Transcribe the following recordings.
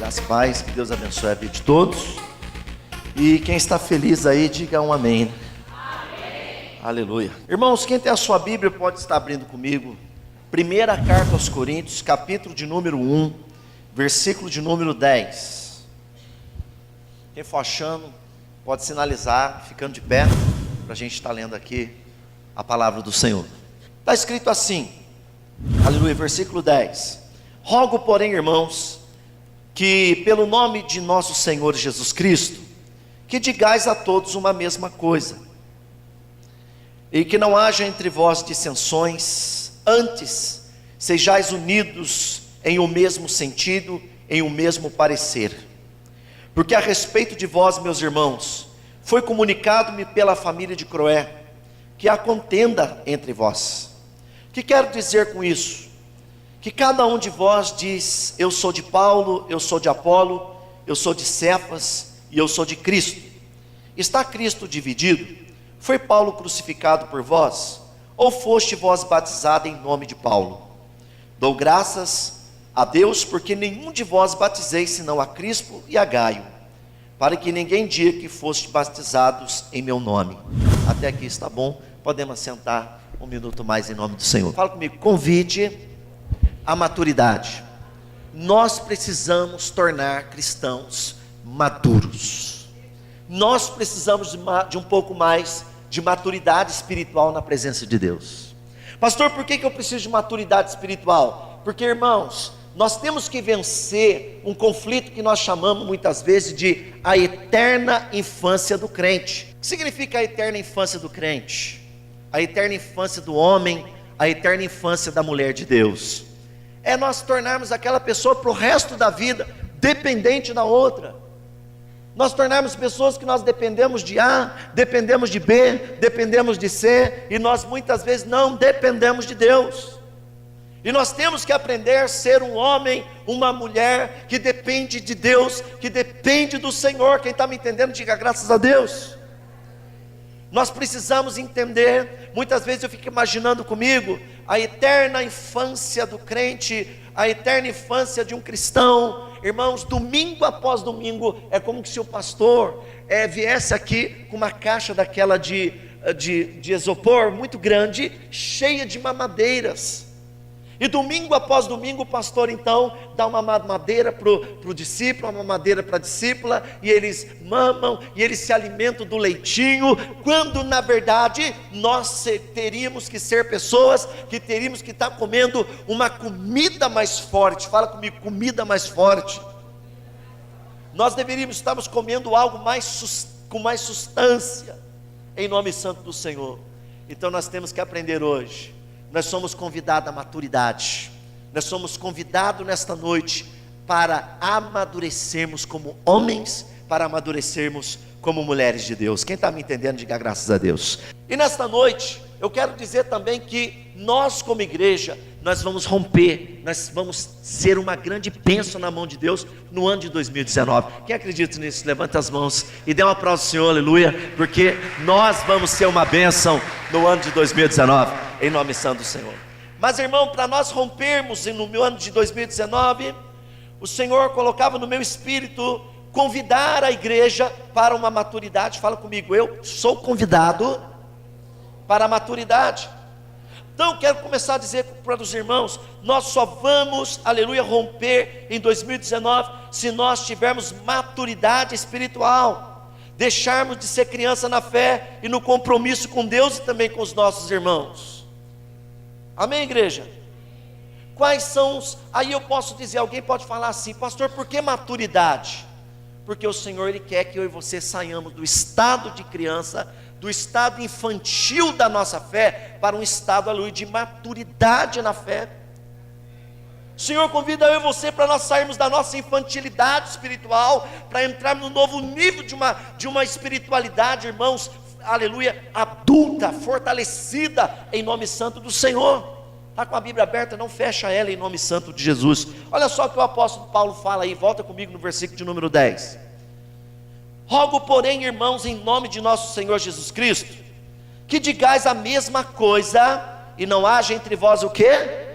Graças e paz, que Deus abençoe a vida de todos. E quem está feliz aí, diga um amém. Amém. Aleluia. Irmãos, quem tem a sua Bíblia pode estar abrindo comigo. Primeira carta aos Coríntios, capítulo de número 1, versículo de número 10. Quem for achando, pode sinalizar, ficando de pé, para a gente estar lendo aqui a palavra do Senhor. Está escrito assim, aleluia, versículo 10. Rogo, porém, irmãos, que pelo nome de nosso Senhor Jesus Cristo, que digais a todos uma mesma coisa, e que não haja entre vós dissensões, antes sejais unidos em o mesmo sentido, em o mesmo parecer. Porque a respeito de vós, meus irmãos, foi comunicado-me pela família de Cloé, que há contenda entre vós. O que quero dizer com isso? Que cada um de vós diz, eu sou de Paulo, eu sou de Apolo, eu sou de Cefas e eu sou de Cristo. Está Cristo dividido? Foi Paulo crucificado por vós? Ou foste vós batizado em nome de Paulo? Dou graças a Deus, porque nenhum de vós batizei, senão a Crispo e a Gaio, para que ninguém diga que foste batizados em meu nome. Até aqui está bom, podemos sentar um minuto mais em nome do Senhor. Fala comigo, convite a maturidade. Nós precisamos tornar cristãos maduros. Nós precisamos de um pouco mais de maturidade espiritual na presença de Deus. Pastor, por que eu preciso de maturidade espiritual? Porque, irmãos, nós temos que vencer um conflito que nós chamamos muitas vezes de a eterna infância do crente. O que significa a eterna infância do crente? A eterna infância do homem, a eterna infância da mulher de Deus. É nós tornarmos aquela pessoa para o resto da vida dependente da outra. Nós tornarmos pessoas que nós dependemos de A, dependemos de B, dependemos de C, e nós muitas vezes não dependemos de Deus. E nós temos que aprender a ser um homem, uma mulher que depende de Deus, que depende do Senhor. Quem está me entendendo, diga graças a Deus. Nós precisamos entender, muitas vezes eu fico imaginando comigo, a eterna infância do crente, a eterna infância de um cristão. Irmãos, domingo após domingo, é como se o pastor viesse aqui com uma caixa daquela de isopor muito grande, cheia de mamadeiras. E domingo após domingo o pastor então dá uma mamadeira para o discípulo, uma mamadeira para a discípula, e eles mamam, e eles se alimentam do leitinho, quando na verdade nós teríamos que ser pessoas que teríamos que estar comendo uma comida mais forte. Fala comigo, comida mais forte. Nós deveríamos estarmos comendo algo com mais substância, em nome santo do Senhor. Então nós temos que aprender hoje. Nós somos convidados à maturidade. Nós somos convidados nesta noite para amadurecermos como homens, para amadurecermos como mulheres de Deus. Quem está me entendendo, diga graças a Deus. E nesta noite, eu quero dizer também que nós como igreja, nós vamos romper, nós vamos ser uma grande bênção na mão de Deus no ano de 2019. Quem acredita nisso? Levanta as mãos e dê um aplauso ao Senhor, aleluia, porque nós vamos ser uma bênção no ano de 2019, em nome santo do Senhor. Mas irmão, para nós rompermos no ano de 2019, o Senhor colocava no meu espírito convidar a igreja para uma maturidade. Fala comigo, eu sou convidado para a maturidade. Então eu quero começar a dizer para os irmãos, nós só vamos, aleluia, romper em 2019 se nós tivermos maturidade espiritual, deixarmos de ser criança na fé e no compromisso com Deus e também com os nossos irmãos. Amém, igreja? Quais são os... Aí eu posso dizer, alguém pode falar assim, pastor, por que maturidade? Porque o Senhor, Ele quer que eu e você saiamos do estado de criança, do estado infantil da nossa fé, para um estado, aleluia, de maturidade na fé. O Senhor convida eu e você para nós sairmos da nossa infantilidade espiritual, para entrarmos no novo nível de uma espiritualidade, irmãos, aleluia, adulta, fortalecida, em nome santo do Senhor. Está com a Bíblia aberta? Não fecha ela, em nome santo de Jesus. Olha só o que o apóstolo Paulo fala aí, volta comigo no versículo de número 10. Rogo, porém, irmãos, em nome de nosso Senhor Jesus Cristo, que digais a mesma coisa, e não haja entre vós o quê?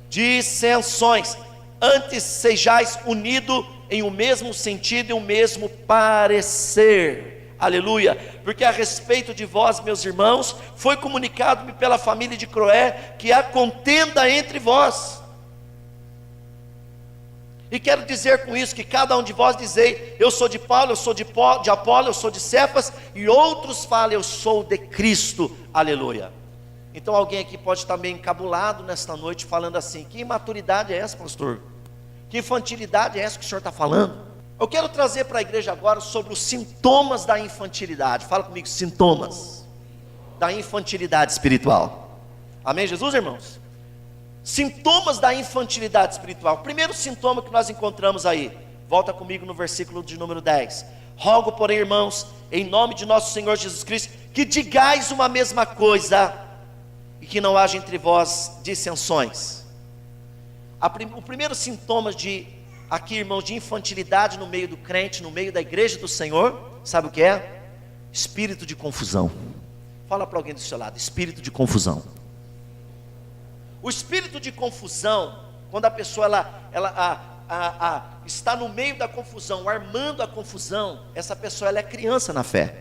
Dissensões, antes sejais unidos em o mesmo sentido e o mesmo parecer. Aleluia, porque a respeito de vós, meus irmãos, foi comunicado-me pela família de Cloé que há contenda entre vós. E quero dizer com isso que cada um de vós dizei: eu sou de Paulo, eu sou de Apolo, eu sou de Cefas, e outros falam: eu sou de Cristo. Aleluia. Então alguém aqui pode estar meio encabulado nesta noite, falando assim: que imaturidade é essa, pastor? Que infantilidade é essa que o senhor está falando? Eu quero trazer para a igreja agora sobre os sintomas da infantilidade. Fala comigo: sintomas da infantilidade espiritual. Amém, Jesus, irmãos? Sintomas da infantilidade espiritual. O primeiro sintoma que nós encontramos aí, volta comigo no versículo de número 10. Rogo, porém, irmãos, em nome de nosso Senhor Jesus Cristo, que digais uma mesma coisa, e que não haja entre vós dissensões. O primeiro sintoma aqui, irmãos, de infantilidade no meio do crente, no meio da igreja do Senhor, sabe o que é? Espírito de confusão. Fala para alguém do seu lado: espírito de confusão. O espírito de confusão, quando a pessoa está no meio da confusão, armando a confusão, essa pessoa ela é criança na fé.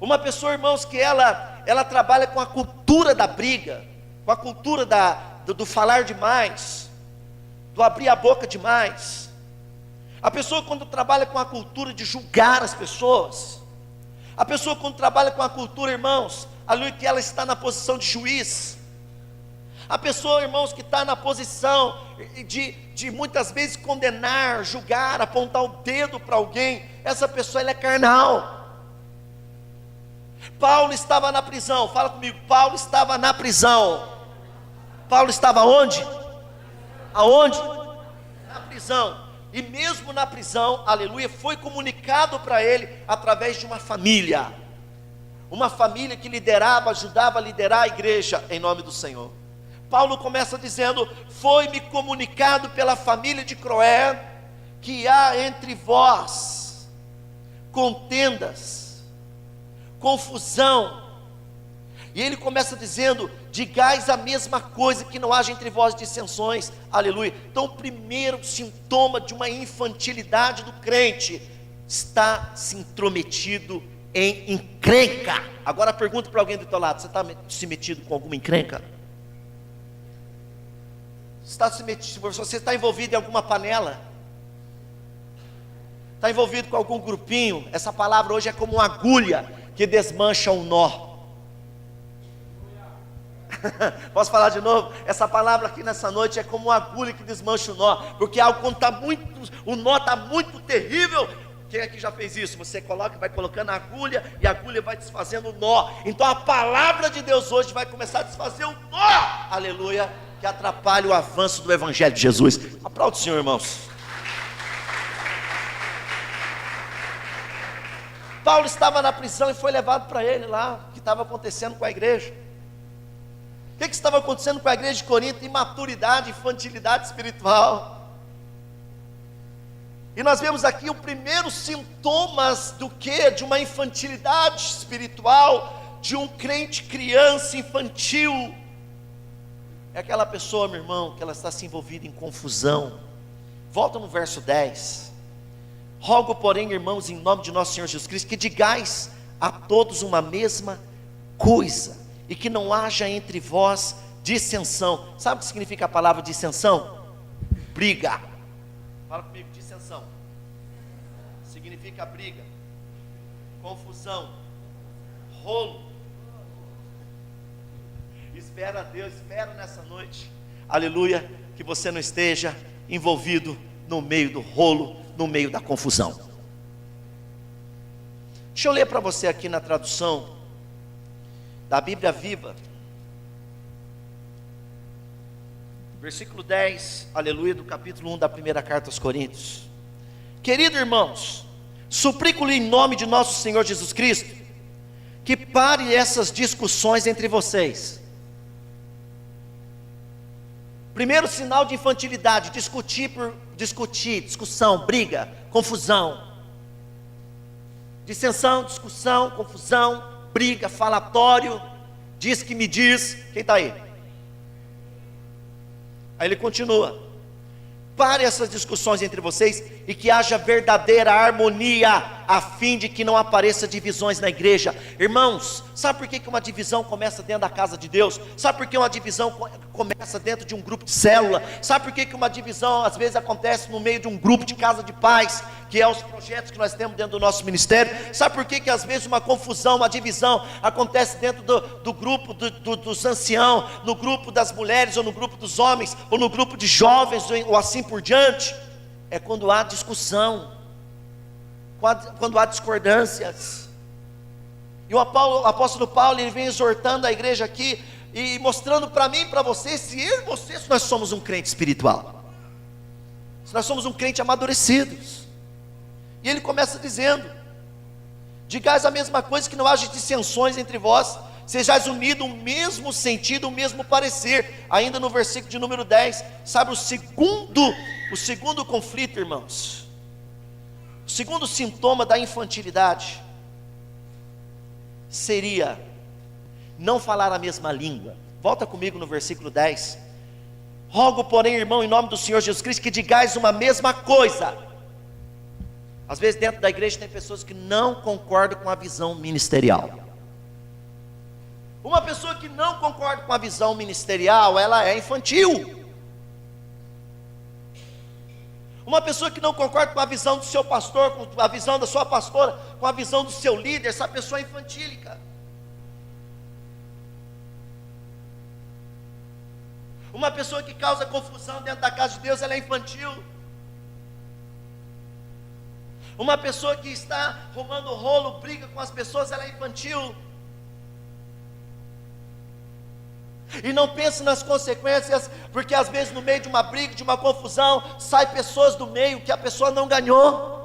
Uma pessoa, irmãos, que ela trabalha com a cultura da briga, com a cultura do falar demais, do abrir a boca demais. A pessoa quando trabalha com a cultura de julgar as pessoas, a pessoa quando trabalha com a cultura, irmãos, ali que ela está na posição de juiz, a pessoa, irmãos, que está na posição de muitas vezes condenar, julgar, apontar o dedo para alguém, essa pessoa ela é carnal. Paulo estava na prisão, fala comigo: Paulo estava na prisão. Paulo estava onde? Aonde? Na prisão. E mesmo na prisão, aleluia, foi comunicado para ele através de uma família que liderava, ajudava a liderar a igreja em nome do Senhor. Paulo começa dizendo: foi-me comunicado pela família de Cloé que há entre vós contendas, confusão. E ele começa dizendo: digais a mesma coisa, que não haja entre vós dissensões. Aleluia. Então o primeiro sintoma de uma infantilidade do crente está se intrometido em encrenca. Agora pergunta para alguém do teu lado: você está se metido com alguma encrenca? Você está envolvido em alguma panela? Está envolvido com algum grupinho? Essa palavra hoje é como uma agulha que desmancha um nó. Posso falar de novo? Essa palavra aqui nessa noite é como uma agulha que desmancha o nó, porque algo quando está o nó está muito terrível. Quem aqui já fez isso? Você vai colocando a agulha e a agulha vai desfazendo o nó. Então a palavra de Deus hoje vai começar a desfazer o nó, aleluia, que atrapalha o avanço do Evangelho de Jesus. Aplaude o Senhor, irmãos. Paulo estava na prisão e foi levado para ele lá, o que estava acontecendo com a igreja. O que estava acontecendo com a igreja de Corinto? Imaturidade, infantilidade espiritual. E nós vemos aqui o primeiro sintomas do que? De uma infantilidade espiritual, de um crente criança infantil. É aquela pessoa, meu irmão, que ela está se envolvida em confusão. Volta no verso 10. Rogo, porém, irmãos, em nome de nosso Senhor Jesus Cristo, que digais a todos uma mesma coisa, e que não haja entre vós dissensão. Sabe o que significa a palavra dissensão? Briga. Fala comigo: dissensão. Significa briga, confusão, rolo. Espera a Deus, espera nessa noite, aleluia, que você não esteja envolvido no meio do rolo, no meio da confusão. Deixa eu ler para você aqui na tradução da Bíblia Viva, versículo 10, aleluia, do capítulo 1 da primeira carta aos Coríntios. Queridos irmãos, suplico-lhe em nome de nosso Senhor Jesus Cristo, que pare essas discussões entre vocês. Primeiro sinal de infantilidade: discussão, briga, confusão. Dissensão, discussão, confusão, briga, falatório, diz que me diz. Quem está aí? Aí ele continua: pare essas discussões entre vocês e que haja verdadeira harmonia, a fim de que não apareça divisões na igreja. Irmãos, sabe por que uma divisão começa dentro da casa de Deus? Sabe por que uma divisão começa dentro de um grupo de célula? Sabe por que uma divisão às vezes acontece no meio de um grupo de casa de paz, que é os projetos que nós temos dentro do nosso ministério? Sabe por que às vezes uma confusão, uma divisão acontece dentro do grupo dos anciãos, no grupo das mulheres, ou no grupo dos homens, ou no grupo de jovens, ou assim por diante? É quando há discussão, quando há discordâncias. E o apóstolo Paulo, ele vem exortando a igreja aqui, e mostrando para mim e para você, se eu e você, se nós somos um crente espiritual, se nós somos um crente amadurecidos. E ele começa dizendo: digais a mesma coisa, que não haja dissensões entre vós, sejais unidos, o mesmo sentido, o mesmo parecer. Ainda no versículo de número 10, sabe o segundo conflito, irmãos, o segundo sintoma da infantilidade seria não falar a mesma língua. Volta comigo no versículo 10. Rogo, porém, irmão, em nome do Senhor Jesus Cristo, que digais uma mesma coisa. Às vezes dentro da igreja tem pessoas que não concordam com a visão ministerial. Uma pessoa que não concorda com a visão ministerial, ela é infantil. Uma pessoa que não concorda com a visão do seu pastor, com a visão da sua pastora, com a visão do seu líder, essa pessoa é infantílica. Uma pessoa que causa confusão dentro da casa de Deus, ela é infantil. Uma pessoa que está arrumando rolo, briga com as pessoas, ela é infantil. E não pense nas consequências, porque às vezes no meio de uma briga, de uma confusão, sai pessoas do meio que a pessoa não ganhou,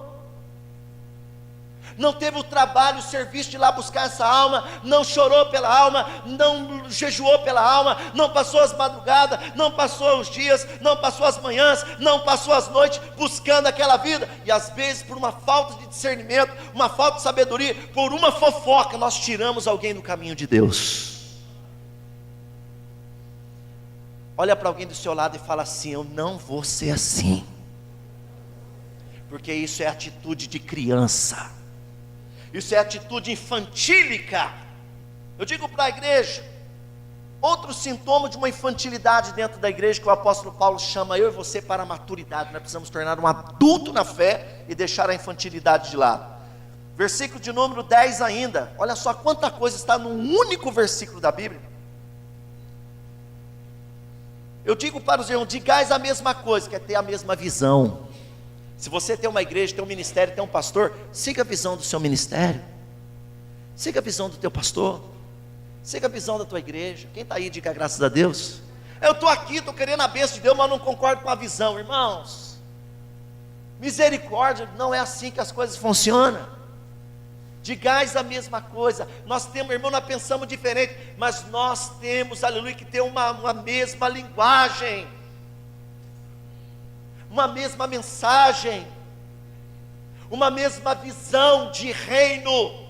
não teve o trabalho, o serviço de ir lá buscar essa alma, não chorou pela alma, não jejuou pela alma, não passou as madrugadas, não passou os dias, não passou as manhãs, não passou as noites buscando aquela vida. E às vezes por uma falta de discernimento, uma falta de sabedoria, por uma fofoca, nós tiramos alguém do caminho de Deus. Olha para alguém do seu lado e fala assim: eu não vou ser assim, porque isso é atitude de criança, isso é atitude infantílica. Eu digo para a igreja, outro sintoma de uma infantilidade dentro da igreja, que o apóstolo Paulo chama eu e você para a maturidade. Nós precisamos tornar um adulto na fé e deixar a infantilidade de lado. Versículo de número 10 ainda, olha só quanta coisa está num único versículo da Bíblia. Eu digo para os irmãos: digais a mesma coisa, que é ter a mesma visão. Se você tem uma igreja, tem um ministério, tem um pastor, siga a visão do seu ministério, siga a visão do teu pastor, siga a visão da tua igreja. Quem está aí, diga graças a Deus. Eu estou aqui, estou querendo a bênção de Deus, mas não concordo com a visão. Irmãos, misericórdia, não é assim que as coisas funcionam. Digais a mesma coisa. Nós temos, irmão, nós pensamos diferente, mas nós temos, aleluia, que ter uma mesma linguagem, uma mesma mensagem, uma mesma visão de reino,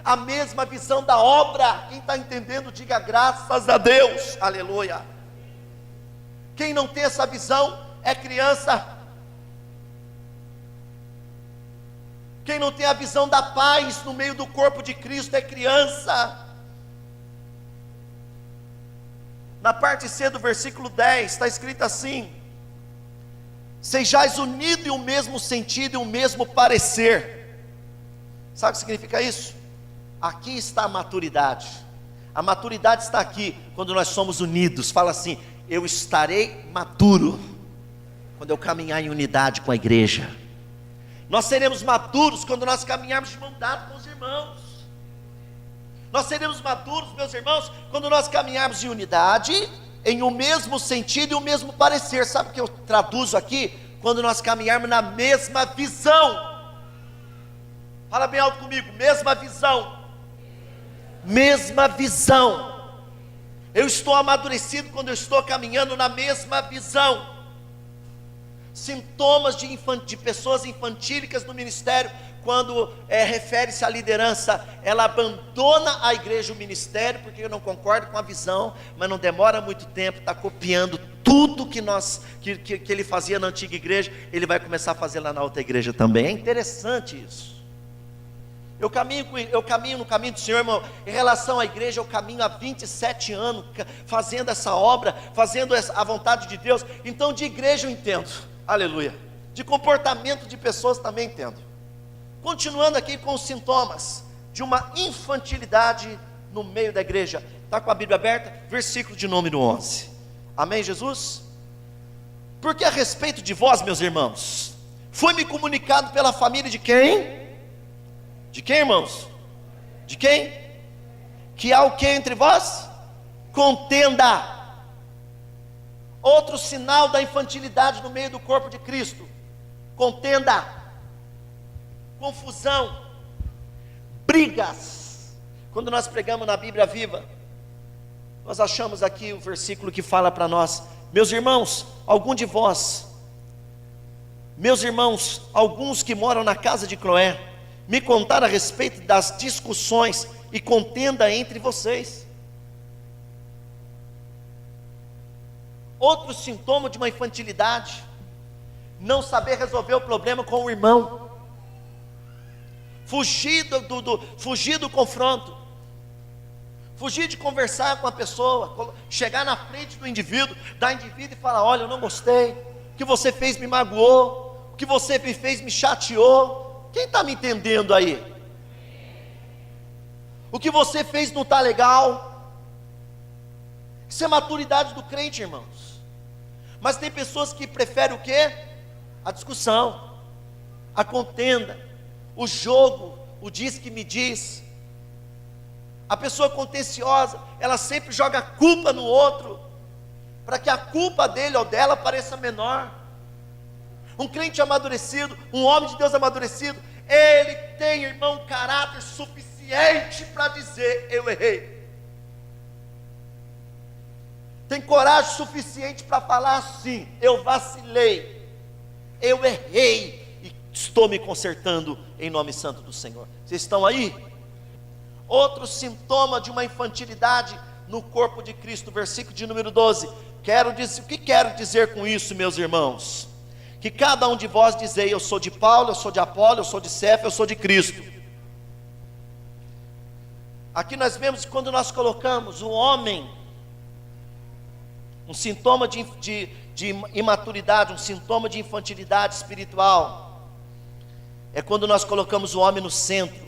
a mesma visão da obra. Quem está entendendo, diga graças a Deus, aleluia. Quem não tem essa visão é criança. Quem não tem a visão da paz no meio do corpo de Cristo é criança. Na parte C do versículo 10 está escrito assim: sejais unidos em um mesmo sentido e um mesmo parecer. Sabe o que significa isso? Aqui está a maturidade. A maturidade está aqui quando nós somos unidos. Fala assim: eu estarei maduro quando eu caminhar em unidade com a igreja. Nós seremos maduros quando nós caminharmos de mão dada com os irmãos. Nós seremos maduros, meus irmãos, quando nós caminharmos em unidade, em um mesmo sentido e o mesmo parecer. Sabe o que eu traduzo aqui? Quando nós caminharmos na mesma visão. Fala bem alto comigo: mesma visão. Mesma visão. Eu estou amadurecido quando eu estou caminhando na mesma visão. sintomas de pessoas infantílicas no ministério, quando refere-se à liderança, ela abandona a igreja, o ministério, porque eu não concordo com a visão, mas não demora muito tempo, está copiando tudo que ele fazia na antiga igreja, ele vai começar a fazer lá na outra igreja também. É interessante isso. Eu caminho no caminho do Senhor, irmão. Em relação à igreja, eu caminho há 27 anos, fazendo essa obra, fazendo a vontade de Deus. Então de igreja eu entendo, aleluia. De comportamento de pessoas também entendo. Continuando aqui com os sintomas de uma infantilidade no meio da igreja. Está com a Bíblia aberta? Versículo de número 11. Amém, Jesus? Porque a respeito de vós, meus irmãos, foi-me comunicado pela família de quem? De quem, irmãos? De quem? Que há o que entre vós? Contenda. Outro sinal da infantilidade no meio do corpo de Cristo. Contenda. Confusão, brigas. Quando nós pregamos na Bíblia Viva, nós achamos aqui o versículo que fala para nós: meus irmãos, alguns que moram na casa de Cloé, me contaram a respeito das discussões e contenda entre vocês. Outro sintoma de uma infantilidade: não saber resolver o problema com o irmão. Fugir do confronto, fugir de conversar com a pessoa, chegar na frente do indivíduo e falar: olha, eu não gostei, o que você fez me magoou, o que você me fez me chateou. Quem está me entendendo aí? O que você fez não está legal. Isso é maturidade do crente, irmãos. Mas tem pessoas que preferem o quê? A discussão, a contenda, o jogo, o diz que me diz. A pessoa contenciosa, ela sempre joga a culpa no outro, para que a culpa dele ou dela pareça menor. Um crente amadurecido, um homem de Deus amadurecido, ele tem, irmão, caráter suficiente para dizer: eu errei. Tem coragem suficiente para falar assim: eu vacilei, eu errei, estou me consertando em nome santo do Senhor. Vocês estão aí? Outro sintoma de uma infantilidade no corpo de Cristo, versículo de número 12. O que quero dizer com isso, meus irmãos? Que cada um de vós dizei: eu sou de Paulo, eu sou de Apolo, eu sou de Cefas, eu sou de Cristo. Aqui nós vemos que quando nós colocamos o homem, um sintoma de imaturidade, um sintoma de infantilidade espiritual, é quando nós colocamos o homem no centro,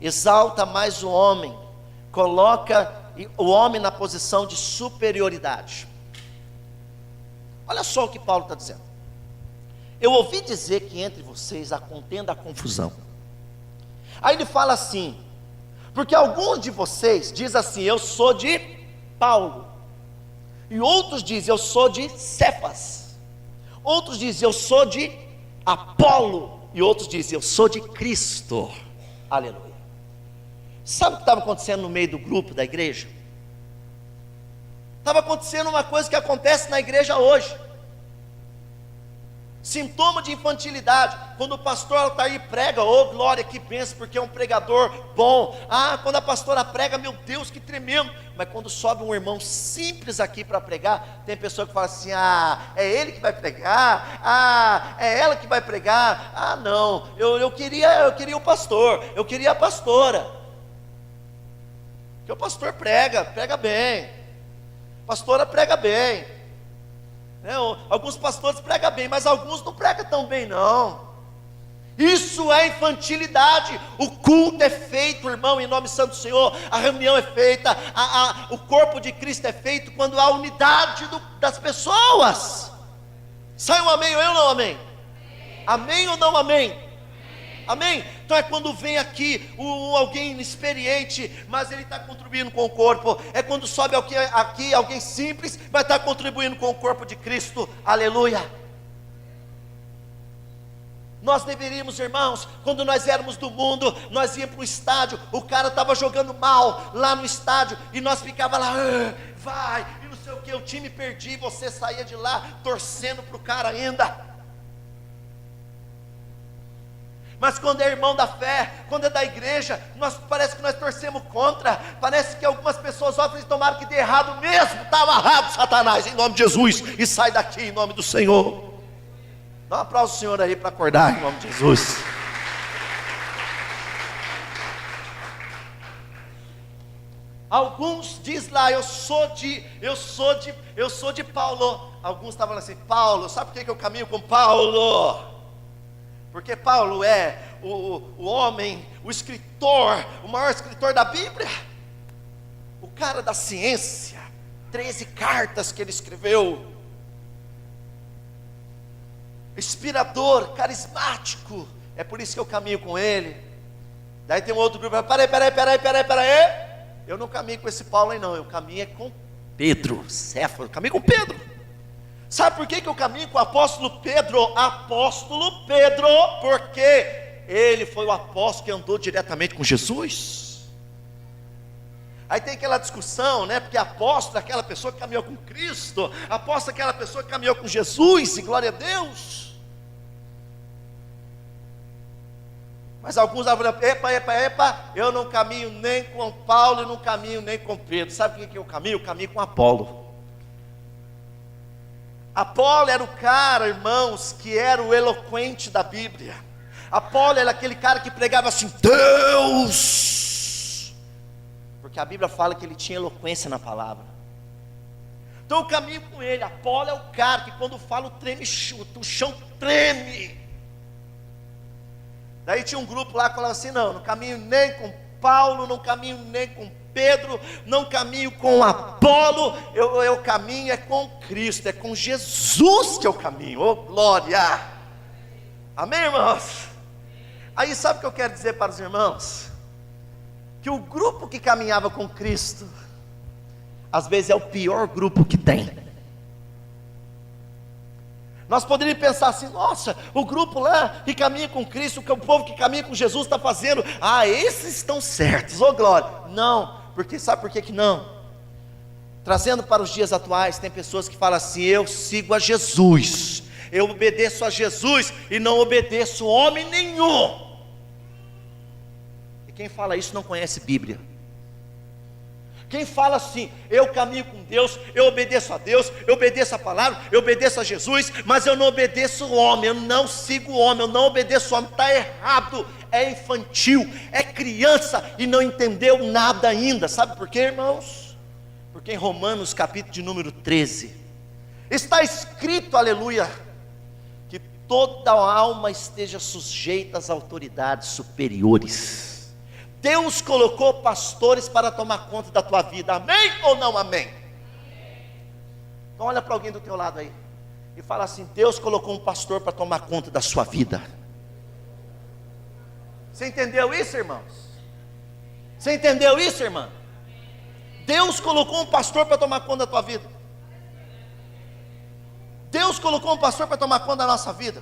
exalta mais o homem, coloca o homem na posição de superioridade. Olha só o que Paulo está dizendo: eu ouvi dizer que entre vocês há contenda, há confusão. Aí ele fala assim: porque alguns de vocês dizem assim: eu sou de Paulo, e outros dizem: eu sou de Cefas, outros dizem: eu sou de Apolo, e outros dizem: eu sou de Cristo. Aleluia. Sabe o que estava acontecendo no meio do grupo da igreja? Estava acontecendo uma coisa que acontece na igreja hoje. Sintoma de infantilidade. Quando o pastor Altair prega, oh glória, que benção, porque é um pregador bom. Quando a pastora prega, meu Deus, que tremendo. Mas quando sobe um irmão simples aqui para pregar, tem pessoa que fala assim: é ele que vai pregar, é ela que vai pregar. Não, eu queria o pastor, eu queria a pastora. Porque o pastor prega bem, a pastora prega bem. Alguns pastores pregam bem, mas alguns não pregam tão bem não. Isso é infantilidade. O culto é feito, irmão, em nome santo do Senhor. A reunião é feita, o corpo de Cristo é feito quando há unidade das pessoas. Sai um amém ou eu não amém? Amém ou não amém? Amém? Então é quando vem aqui alguém inexperiente, mas ele está contribuindo com o corpo. É quando sobe aqui alguém simples, mas está contribuindo com o corpo de Cristo. Aleluia. Nós deveríamos, irmãos, quando nós éramos do mundo, nós íamos para o estádio, o cara estava jogando mal lá no estádio, e nós ficava lá, vai, e não sei o que, o time perdia, e você saía de lá torcendo para o cara ainda. Mas quando é irmão da fé, quando é da igreja, parece que nós torcemos contra. Parece que algumas pessoas ontem tomaram que dê errado mesmo. Está amarrado, Satanás, em nome de Jesus. E sai daqui em nome do Senhor. Dá um aplauso ao Senhor aí para acordar em nome de Jesus. Alguns diz lá, eu sou de Paulo. Alguns estavam assim, Paulo, sabe por que eu caminho com Paulo? Porque Paulo é o homem, o escritor, o maior escritor da Bíblia, o cara da ciência, 13 cartas que ele escreveu, inspirador, carismático, é por isso que eu caminho com ele. Daí tem um outro grupo, peraí, eu não caminho com esse Paulo aí não, eu caminho é com Pedro, Céfalo, eu caminho com Pedro. Sabe por que eu caminho com o apóstolo Pedro? Apóstolo Pedro, porque ele foi o apóstolo que andou diretamente com Jesus. Aí tem aquela discussão, né? Porque apóstolo é aquela pessoa que caminhou com Cristo, apóstolo é aquela pessoa que caminhou com Jesus, e glória a Deus. Mas alguns falam, epa, eu não caminho nem com Paulo e não caminho nem com Pedro. Sabe o que eu caminho? Eu caminho com Apolo. Apolo era o cara, irmãos, que era o eloquente da Bíblia. Apolo era aquele cara que pregava assim, Deus, porque a Bíblia fala que ele tinha eloquência na palavra. Então eu caminho com ele. Apolo é o cara que quando fala o chão treme. Daí tinha um grupo lá que falava assim, não caminho nem com Paulo, não caminho nem com Pedro, não caminho com Apolo, eu caminho é com Cristo, é com Jesus que eu caminho, oh glória, amém irmãos? Aí sabe o que eu quero dizer para os irmãos? Que o grupo que caminhava com Cristo, às vezes é o pior grupo que tem. Nós poderíamos pensar assim, nossa, o grupo lá que caminha com Cristo, o povo que caminha com Jesus está fazendo, esses estão certos, oh glória. Não, porque sabe por que não? Trazendo para os dias atuais, tem pessoas que falam assim, eu sigo a Jesus, eu obedeço a Jesus e não obedeço homem nenhum. E quem fala isso não conhece Bíblia. Quem fala assim, eu caminho com Deus, eu obedeço a Deus, eu obedeço a palavra, eu obedeço a Jesus, mas eu não obedeço o homem, eu não sigo o homem, eu não obedeço o homem, está errado, é infantil, é criança e não entendeu nada ainda. Sabe por quê, irmãos? Porque em Romanos capítulo de número 13, está escrito, aleluia, que toda alma esteja sujeita às autoridades superiores. Deus colocou pastores para tomar conta da tua vida, amém ou não amém? Então olha para alguém do teu lado aí e fala assim, Deus colocou um pastor para tomar conta da sua vida. Você entendeu isso, irmãos? Você entendeu isso, irmã? Deus colocou um pastor para tomar conta da tua vida. Deus colocou um pastor para tomar conta da nossa vida.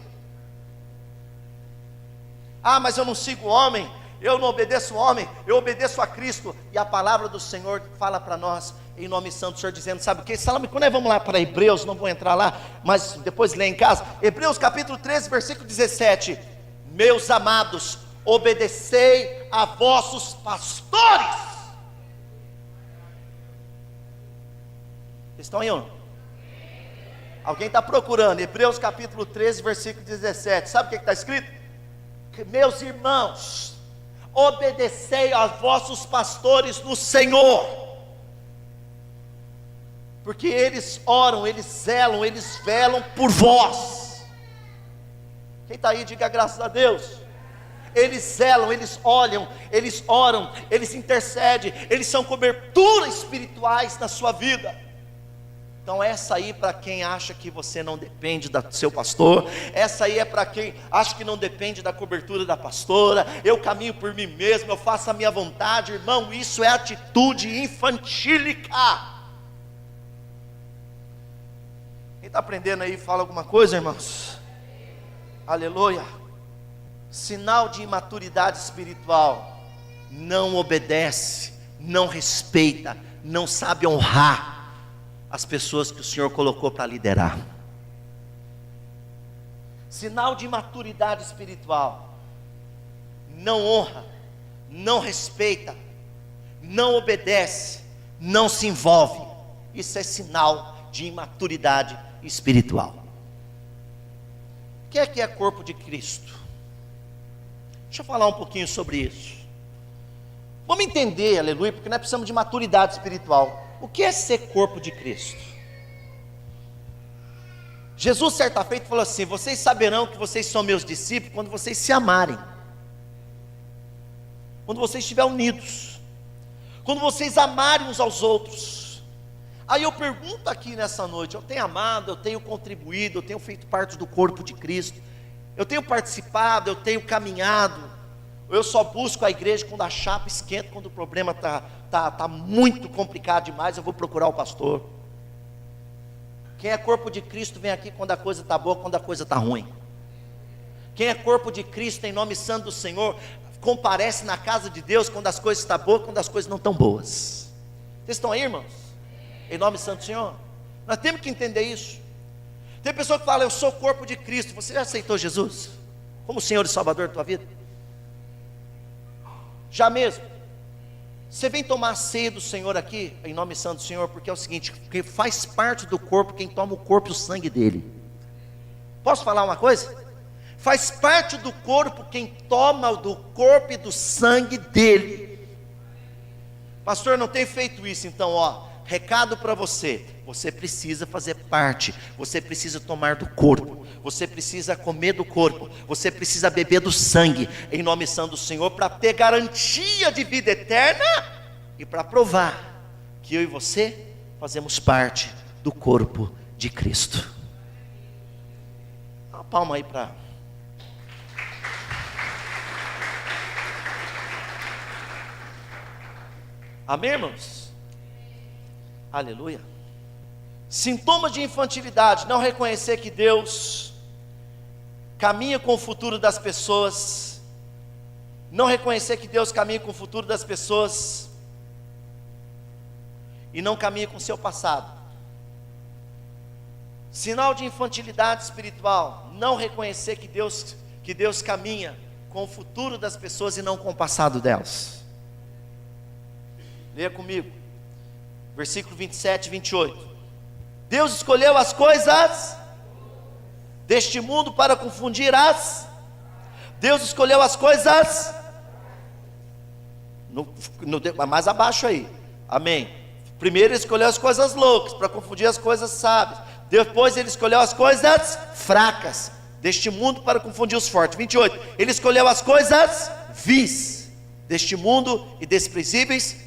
Mas eu não sigo o homem, eu não obedeço o homem, eu obedeço a Cristo. E a palavra do Senhor fala para nós, em nome santo do Senhor, dizendo, sabe o que? Quando nós vamos lá para Hebreus, não vou entrar lá, mas depois lê em casa, Hebreus capítulo 13, versículo 17, meus amados, obedecei a vossos pastores. Estão aí, não? Alguém está procurando, Hebreus capítulo 13, versículo 17, sabe o que está escrito? Que, meus irmãos, obedecei a vossos pastores no Senhor, porque eles oram, eles velam por vós. Quem está aí, diga graças a Deus. Eles zelam, eles olham, eles oram, eles intercedem, eles são coberturas espirituais na sua vida. Então essa aí para quem acha que você não depende do seu pastor, essa aí é para quem acha que não depende da cobertura da pastora, eu caminho por mim mesmo, eu faço a minha vontade, irmão, isso é atitude infantílica. Quem está aprendendo aí, fala alguma coisa, irmãos? Aleluia. Sinal de imaturidade espiritual, não obedece, não respeita, não sabe honrar as pessoas que o Senhor colocou para liderar. Sinal de imaturidade espiritual, não honra, não respeita, não obedece, não se envolve. Isso é sinal de imaturidade espiritual. O que é corpo de Cristo? Deixa eu falar um pouquinho sobre isso. Vamos entender, aleluia, porque nós precisamos de maturidade espiritual. O que é ser corpo de Cristo? Jesus certa feita falou assim: vocês saberão que vocês são meus discípulos quando vocês se amarem, quando vocês estiverem unidos, quando vocês amarem uns aos outros. Aí eu pergunto aqui nessa noite: eu tenho amado, eu tenho contribuído, eu tenho feito parte do corpo de Cristo, eu tenho participado, eu tenho caminhado, eu só busco a igreja quando a chapa esquenta, quando o problema está muito complicado demais, eu vou procurar o pastor. Quem é corpo de Cristo vem aqui quando a coisa está boa, quando a coisa está ruim. Quem é corpo de Cristo em nome santo do Senhor, comparece na casa de Deus quando as coisas estão boas, quando as coisas não estão boas. Vocês estão aí, irmãos? Em nome santo do Senhor. Nós temos que entender isso. Tem pessoa que fala: eu sou corpo de Cristo. Você já aceitou Jesus como Senhor e Salvador da tua vida? Já mesmo? Você vem tomar a ceia do Senhor aqui, em nome santo do Senhor, porque é o seguinte: porque faz parte do corpo quem toma o corpo e o sangue dele. Posso falar uma coisa? Faz parte do corpo quem toma do corpo e do sangue dele. Pastor, não tem feito isso. Então, recado para você: você precisa fazer parte, você precisa tomar do corpo, você precisa comer do corpo, você precisa beber do sangue, em nome santo do Senhor, para ter garantia de vida eterna e para provar que eu e você fazemos parte do corpo de Cristo. Dá uma palma aí para... Amém, irmãos? Aleluia. Sintomas de infantilidade: não reconhecer que Deus caminha com o futuro das pessoas, não reconhecer que Deus caminha com o futuro das pessoas e não caminha com o seu passado. Sinal de infantilidade espiritual: não reconhecer que Deus caminha com o futuro das pessoas e não com o passado delas. Leia comigo, versículo 27 e 28. Deus escolheu as coisas deste mundo para confundir Deus escolheu as coisas mais abaixo aí, amém. Primeiro ele escolheu as coisas loucas para confundir as coisas sábias. Depois ele escolheu as coisas fracas deste mundo para confundir os fortes. 28, ele escolheu as coisas vis deste mundo e desprezíveis,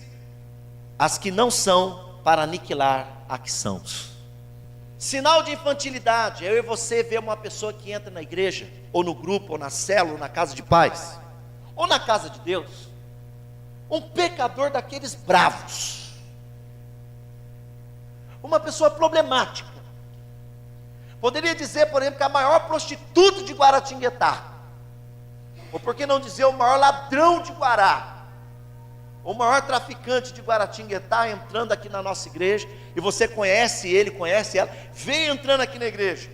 as que não são, para aniquilar a que são. Sinal de infantilidade: eu e você ver uma pessoa que entra na igreja, ou no grupo, ou na célula, ou na casa de paz, ou na casa de Deus, um pecador daqueles bravos, uma pessoa problemática. Poderia dizer, por exemplo, que a maior prostituta de Guaratinguetá, ou por que não dizer o maior ladrão de Guará, o maior traficante de Guaratinguetá entrando aqui na nossa igreja, e você conhece ele, conhece ela, vem entrando aqui na igreja.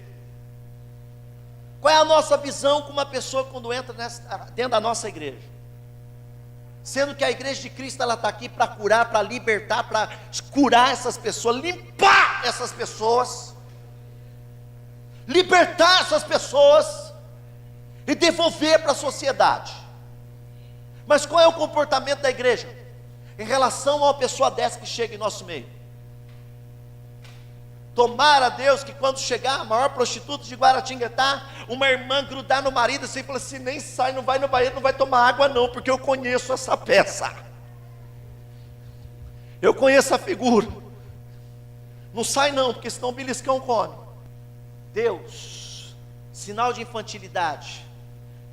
Qual é a nossa visão com uma pessoa quando entra dentro da nossa igreja? Sendo que a igreja de Cristo, ela está aqui para curar, para libertar, para curar essas pessoas, limpar essas pessoas, libertar essas pessoas e devolver para a sociedade. Mas qual é o comportamento da igreja em relação a uma pessoa dessa que chega em nosso meio? Tomara Deus que quando chegar a maior prostituta de Guaratinguetá, uma irmã grudar no marido assim e falar assim: nem sai, não vai no banheiro, não vai tomar água não, porque eu conheço essa peça, eu conheço a figura, não sai não, porque senão o beliscão come. Deus, sinal de infantilidade,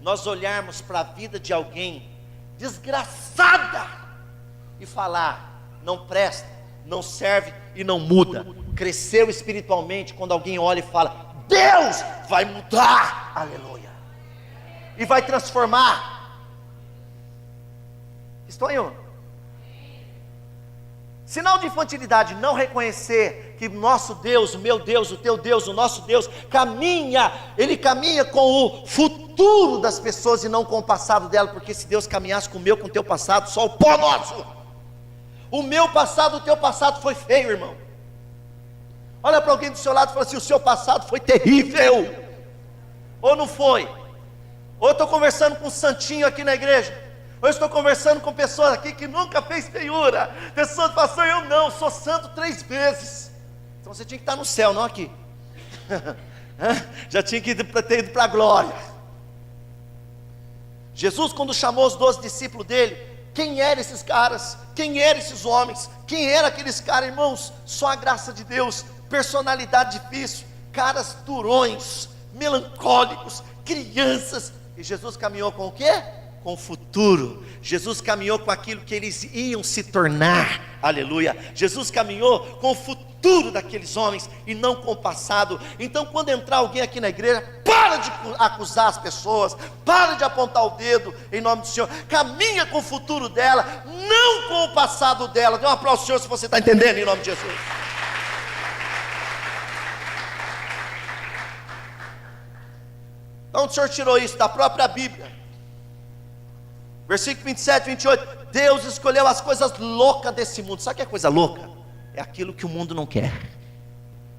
nós olharmos para a vida de alguém desgraçada e falar: não presta, não serve e não muda. Cresceu espiritualmente quando alguém olha e fala: Deus vai mudar, aleluia, e vai transformar. Estão aí, ó. Sinal de infantilidade: não reconhecer que nosso Deus, o meu Deus, o teu Deus, o nosso Deus, Ele caminha com o futuro das pessoas e não com o passado dela, porque se Deus caminhasse com o meu, com o teu passado, só o pó nosso. O meu passado, o teu passado foi feio, irmão. Olha para alguém do seu lado e fala assim: o seu passado foi terrível, ou não foi? Ou eu estou conversando com um santinho aqui na igreja, ou eu estou conversando com pessoas aqui que nunca fez feiura, pessoas que falam assim: eu não, sou santo 3 vezes. Então você tinha que estar no céu, não aqui. Já tinha que ter ido para a glória. Jesus, quando chamou os 12 discípulos dele, quem eram esses caras? Quem eram esses homens? Quem eram aqueles caras, irmãos? Só a graça de Deus. Personalidade difícil, caras durões, melancólicos, crianças. E Jesus caminhou com o quê? Com o futuro. Jesus caminhou com aquilo que eles iam se tornar. Aleluia. Jesus caminhou com o futuro daqueles homens e não com o passado. Então, quando entrar alguém aqui na igreja, para de acusar as pessoas, para de apontar o dedo em nome do Senhor. Caminha com o futuro dela, não com o passado dela. Dê um aplauso ao Senhor se você está entendendo, em nome de Jesus. Então o Senhor tirou isso da própria Bíblia. Versículo 27, 28. Deus escolheu as coisas loucas desse mundo. Sabe o que é coisa louca? É aquilo que o mundo não quer.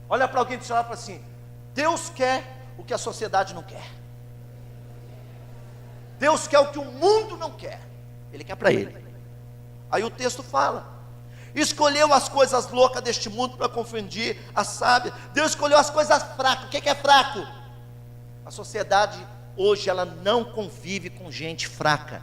Olha para alguém do seu lado e fala assim: Deus quer o que a sociedade não quer. Deus quer o que o mundo não quer. Ele quer para ele. Aí o texto fala: escolheu as coisas loucas deste mundo para confundir as sábias. Deus escolheu as coisas fracas. O que é fraco? A sociedade hoje, ela não convive com gente fraca.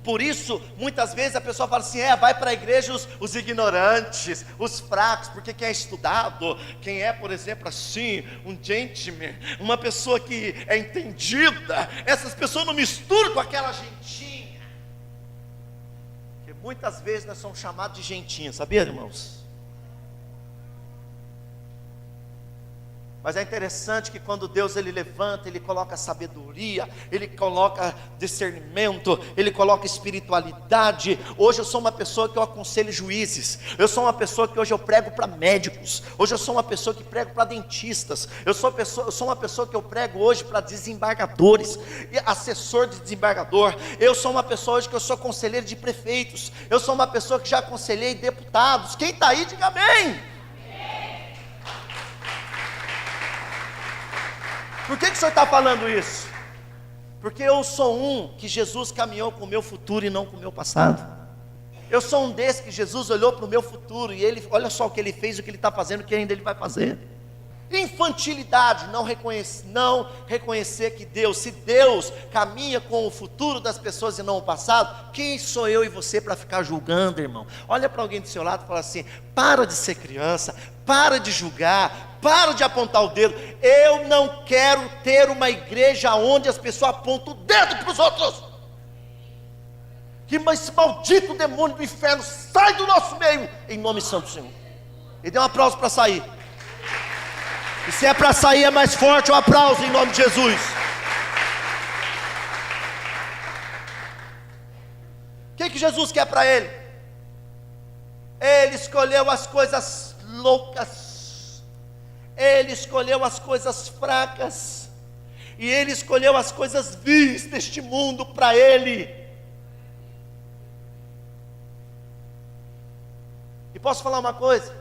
Por isso, muitas vezes a pessoa fala assim: vai para a igreja os ignorantes, os fracos, porque quem é estudado, quem é, por exemplo, assim, um gentleman, uma pessoa que é entendida, essas pessoas não misturam com aquela gentinha. Porque muitas vezes nós somos chamados de gentinha, sabia, irmãos? Mas é interessante que quando Deus ele levanta, Ele coloca sabedoria, Ele coloca discernimento, Ele coloca espiritualidade. Hoje eu sou uma pessoa que eu aconselho juízes, eu sou uma pessoa que hoje eu prego para médicos, hoje eu sou uma pessoa que prego para dentistas, eu sou uma pessoa que eu prego hoje para desembargadores, assessor de desembargador. Eu sou uma pessoa hoje que eu sou conselheiro de prefeitos, eu sou uma pessoa que já aconselhei deputados. Quem está aí, diga amém. Por que o Senhor está falando isso? Porque eu sou um que Jesus caminhou com o meu futuro e não com o meu passado. Eu sou um desses que Jesus olhou para o meu futuro e Ele, olha só o que Ele fez, o que Ele está fazendo, o que ainda Ele vai fazer. Infantilidade, não reconhecer que Deus, se Deus caminha com o futuro das pessoas e não o passado, quem sou eu e você para ficar julgando, irmão? Olha para alguém do seu lado e fala assim: para de ser criança, para de julgar, para de apontar o dedo. Eu não quero ter uma igreja onde as pessoas apontam o dedo para os outros. Que esse maldito demônio do inferno sai do nosso meio, em nome santo do Senhor. E dê um aplauso para sair. E se é para sair é mais forte o aplauso em nome de Jesus. O que Jesus quer para ele? Ele escolheu as coisas loucas, Ele escolheu as coisas fracas, e Ele escolheu as coisas vis deste mundo para Ele. E posso falar uma coisa?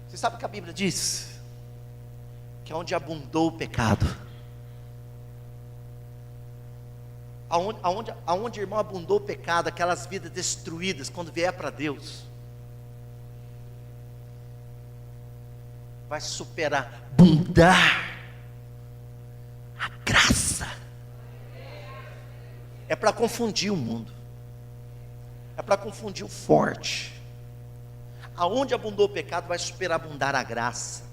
Você sabe o que a Bíblia diz? Que é onde abundou o pecado, aonde irmão, abundou o pecado, aquelas vidas destruídas, quando vier para Deus, vai superar, abundar a graça. É para confundir o mundo, é para confundir o forte. Aonde abundou o pecado, vai superabundar a graça.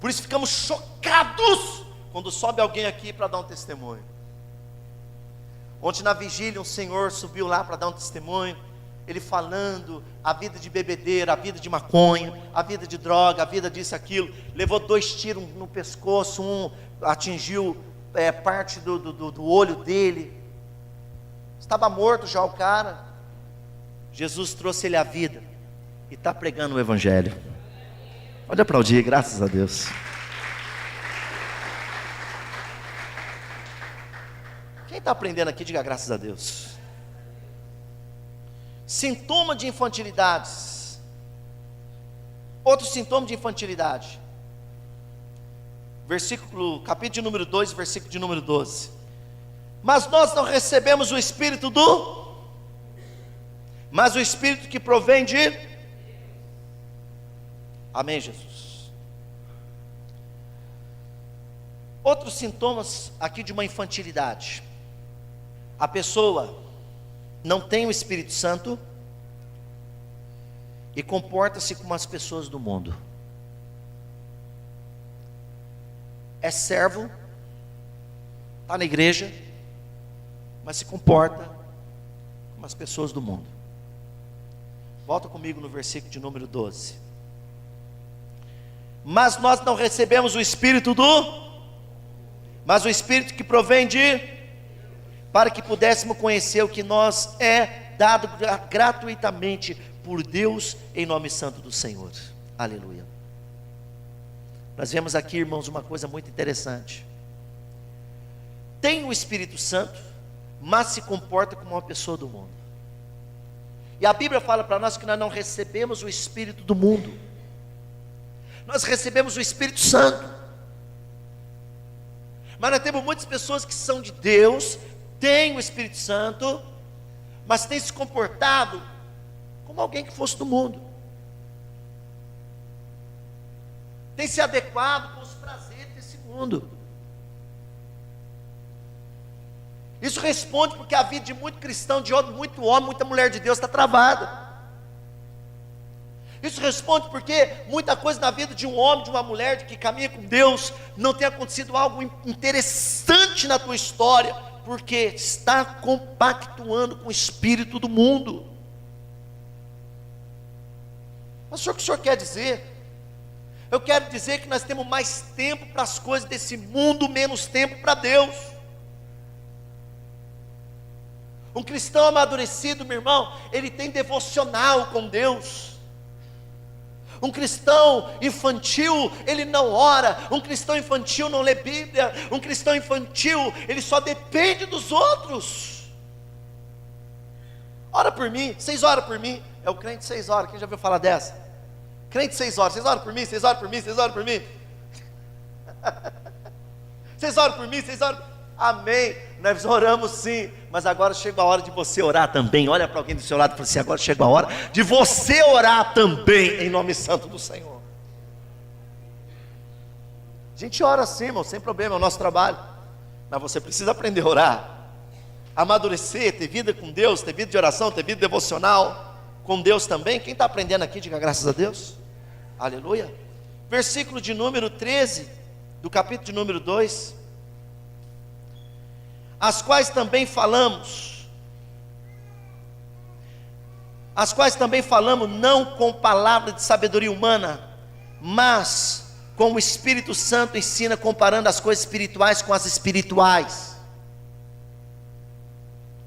Por isso ficamos chocados quando sobe alguém aqui para dar um testemunho. Ontem na vigília um senhor subiu lá para dar um testemunho. Ele falando a vida de bebedeira, a vida de maconha, a vida de droga, a vida disso, aquilo. Levou 2 tiros no pescoço, um atingiu parte do olho dele. Estava morto já o cara. Jesus trouxe ele à vida. e está pregando o Evangelho. Pode aplaudir, graças a Deus. Quem está aprendendo aqui, diga graças a Deus. Sintoma de infantilidades. Outro sintoma de infantilidade. Capítulo de número 2, versículo de número 12. Mas nós não recebemos o Espírito mas o Espírito que provém de... Amém, Jesus. Outros sintomas aqui de uma infantilidade. A pessoa não tem o Espírito Santo e comporta-se como as pessoas do mundo. É servo, está na igreja, mas se comporta como as pessoas do mundo. Volta comigo no versículo de número 12. Mas nós não recebemos o Espírito mas o Espírito que provém para que pudéssemos conhecer o que nós é dado gratuitamente por Deus, em nome santo do Senhor. Aleluia. Nós vemos aqui, irmãos, uma coisa muito interessante. Tem o Espírito Santo, mas se comporta como uma pessoa do mundo. E a Bíblia fala para nós que nós não recebemos o Espírito do mundo, nós recebemos o Espírito Santo. Mas nós temos muitas pessoas que são de Deus, têm o Espírito Santo, mas têm se comportado como alguém que fosse do mundo, tem se adequado com os prazeres desse mundo. Isso responde porque a vida de muito cristão, muito homem, muita mulher de Deus está travada. Isso responde porque muita coisa na vida de um homem, de uma mulher que caminha com Deus, não tem acontecido algo interessante na tua história, porque está compactuando com o espírito do mundo. Mas o que o senhor quer dizer? Eu quero dizer que nós temos mais tempo para as coisas desse mundo, menos tempo para Deus. Um cristão amadurecido, meu irmão, ele tem devocional com Deus. Um cristão infantil, ele não ora. Um cristão infantil não lê Bíblia. Um cristão infantil, ele só depende dos outros. Ora por mim, vocês oram por mim. É o crente 6 horas, quem já ouviu falar dessa? Crente 6 horas, vocês oram por mim, vocês oram por mim, vocês oram por mim. Vocês oram por mim, vocês oram. Amém, nós oramos sim, mas agora chega a hora de você orar também. Olha para alguém do seu lado e fala assim: agora chega a hora de você orar também, em nome santo do Senhor. A gente ora sim, irmão, sem problema, é o nosso trabalho, mas você precisa aprender a orar, amadurecer, ter vida com Deus, ter vida de oração, ter vida devocional com Deus também. Quem está aprendendo aqui, diga graças a Deus. Aleluia. Versículo de número 13 do capítulo de número 2. As quais também falamos não com palavra de sabedoria humana, mas com o Espírito Santo ensina, comparando as coisas espirituais com as espirituais.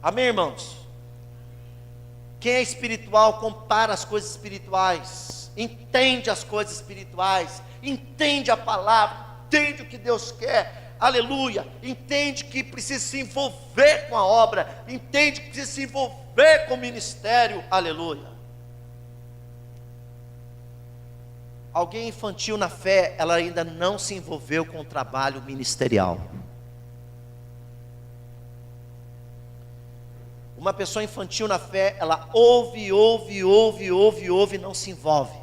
Amém, irmãos? Quem é espiritual compara as coisas espirituais, entende as coisas espirituais, entende a palavra, entende o que Deus quer. Aleluia, entende que precisa se envolver com a obra, entende que precisa se envolver com o ministério. Aleluia. Alguém infantil na fé, ela ainda não se envolveu com o trabalho ministerial. Uma pessoa infantil na fé, ela ouve, e não se envolve.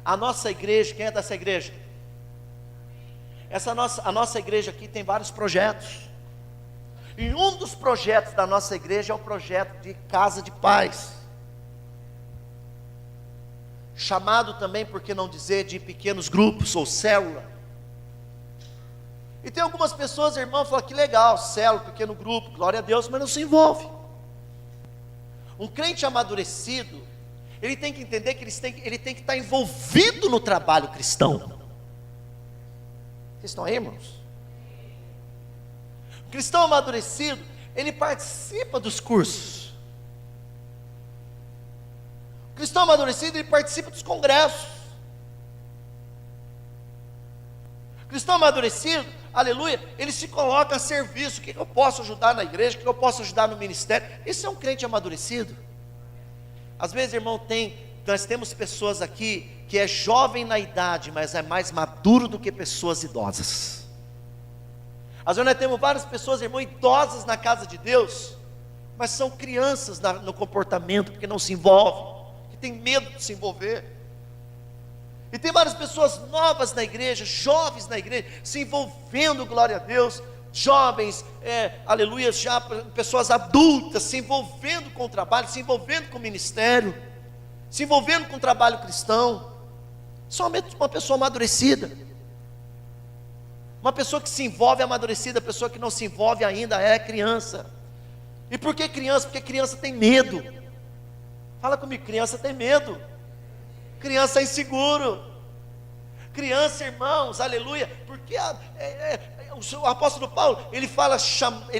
A nossa igreja, quem é dessa igreja? A nossa igreja aqui tem vários projetos, e um dos projetos da nossa igreja é o projeto de casa de paz, chamado também, por que não dizer, de pequenos grupos ou célula. E tem algumas pessoas, irmãos, que falam que legal, célula, pequeno grupo, glória a Deus, mas não se envolve. Um crente amadurecido, ele tem que entender que ele tem que estar envolvido no trabalho cristão. Vocês estão aí, irmãos? O cristão amadurecido, ele participa dos cursos, cristão amadurecido, ele participa dos congressos. Cristão amadurecido, aleluia, ele se coloca a serviço. O que eu posso ajudar na igreja? O que eu posso ajudar no ministério? Isso é um crente amadurecido. Às vezes, irmão, nós temos pessoas aqui que é jovem na idade, mas é mais maduro do que pessoas idosas. Às vezes nós temos várias pessoas, irmão, idosas na casa de Deus, mas são crianças no comportamento, porque não se envolvem, que tem medo de se envolver. E tem várias pessoas novas na igreja, jovens na igreja, se envolvendo, glória a Deus, jovens, aleluia, já pessoas adultas, se envolvendo com o trabalho, se envolvendo com o ministério, se envolvendo com o trabalho cristão. Somente uma pessoa amadurecida, uma pessoa que se envolve amadurecida, pessoa que não se envolve ainda é criança. E por que criança? Porque criança tem medo. Fala comigo, criança tem medo, criança é inseguro, criança, irmãos, aleluia, porque o apóstolo Paulo, ele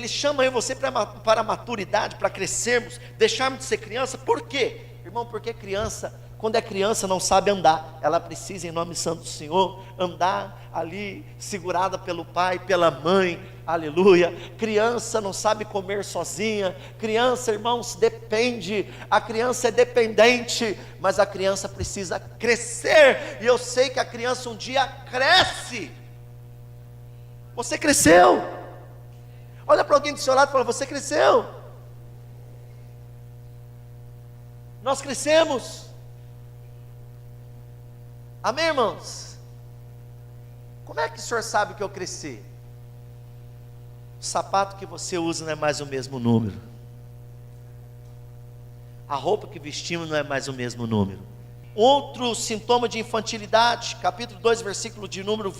chama eu e você para a maturidade, para crescermos, deixarmos de ser criança. Por quê? Irmão, porque criança, quando é criança, não sabe andar, ela precisa, em nome santo do Senhor, andar ali, segurada pelo pai, pela mãe, aleluia. Criança não sabe comer sozinha, criança, irmãos, depende, a criança é dependente, mas a criança precisa crescer, e eu sei que a criança um dia cresce. Você cresceu, olha para alguém do seu lado e fala, você cresceu. Nós crescemos, amém, irmãos? Como é que o senhor sabe que eu cresci? O sapato que você usa não é mais o mesmo número, a roupa que vestimos não é mais o mesmo número. Outro sintoma de infantilidade, capítulo 2, versículo de número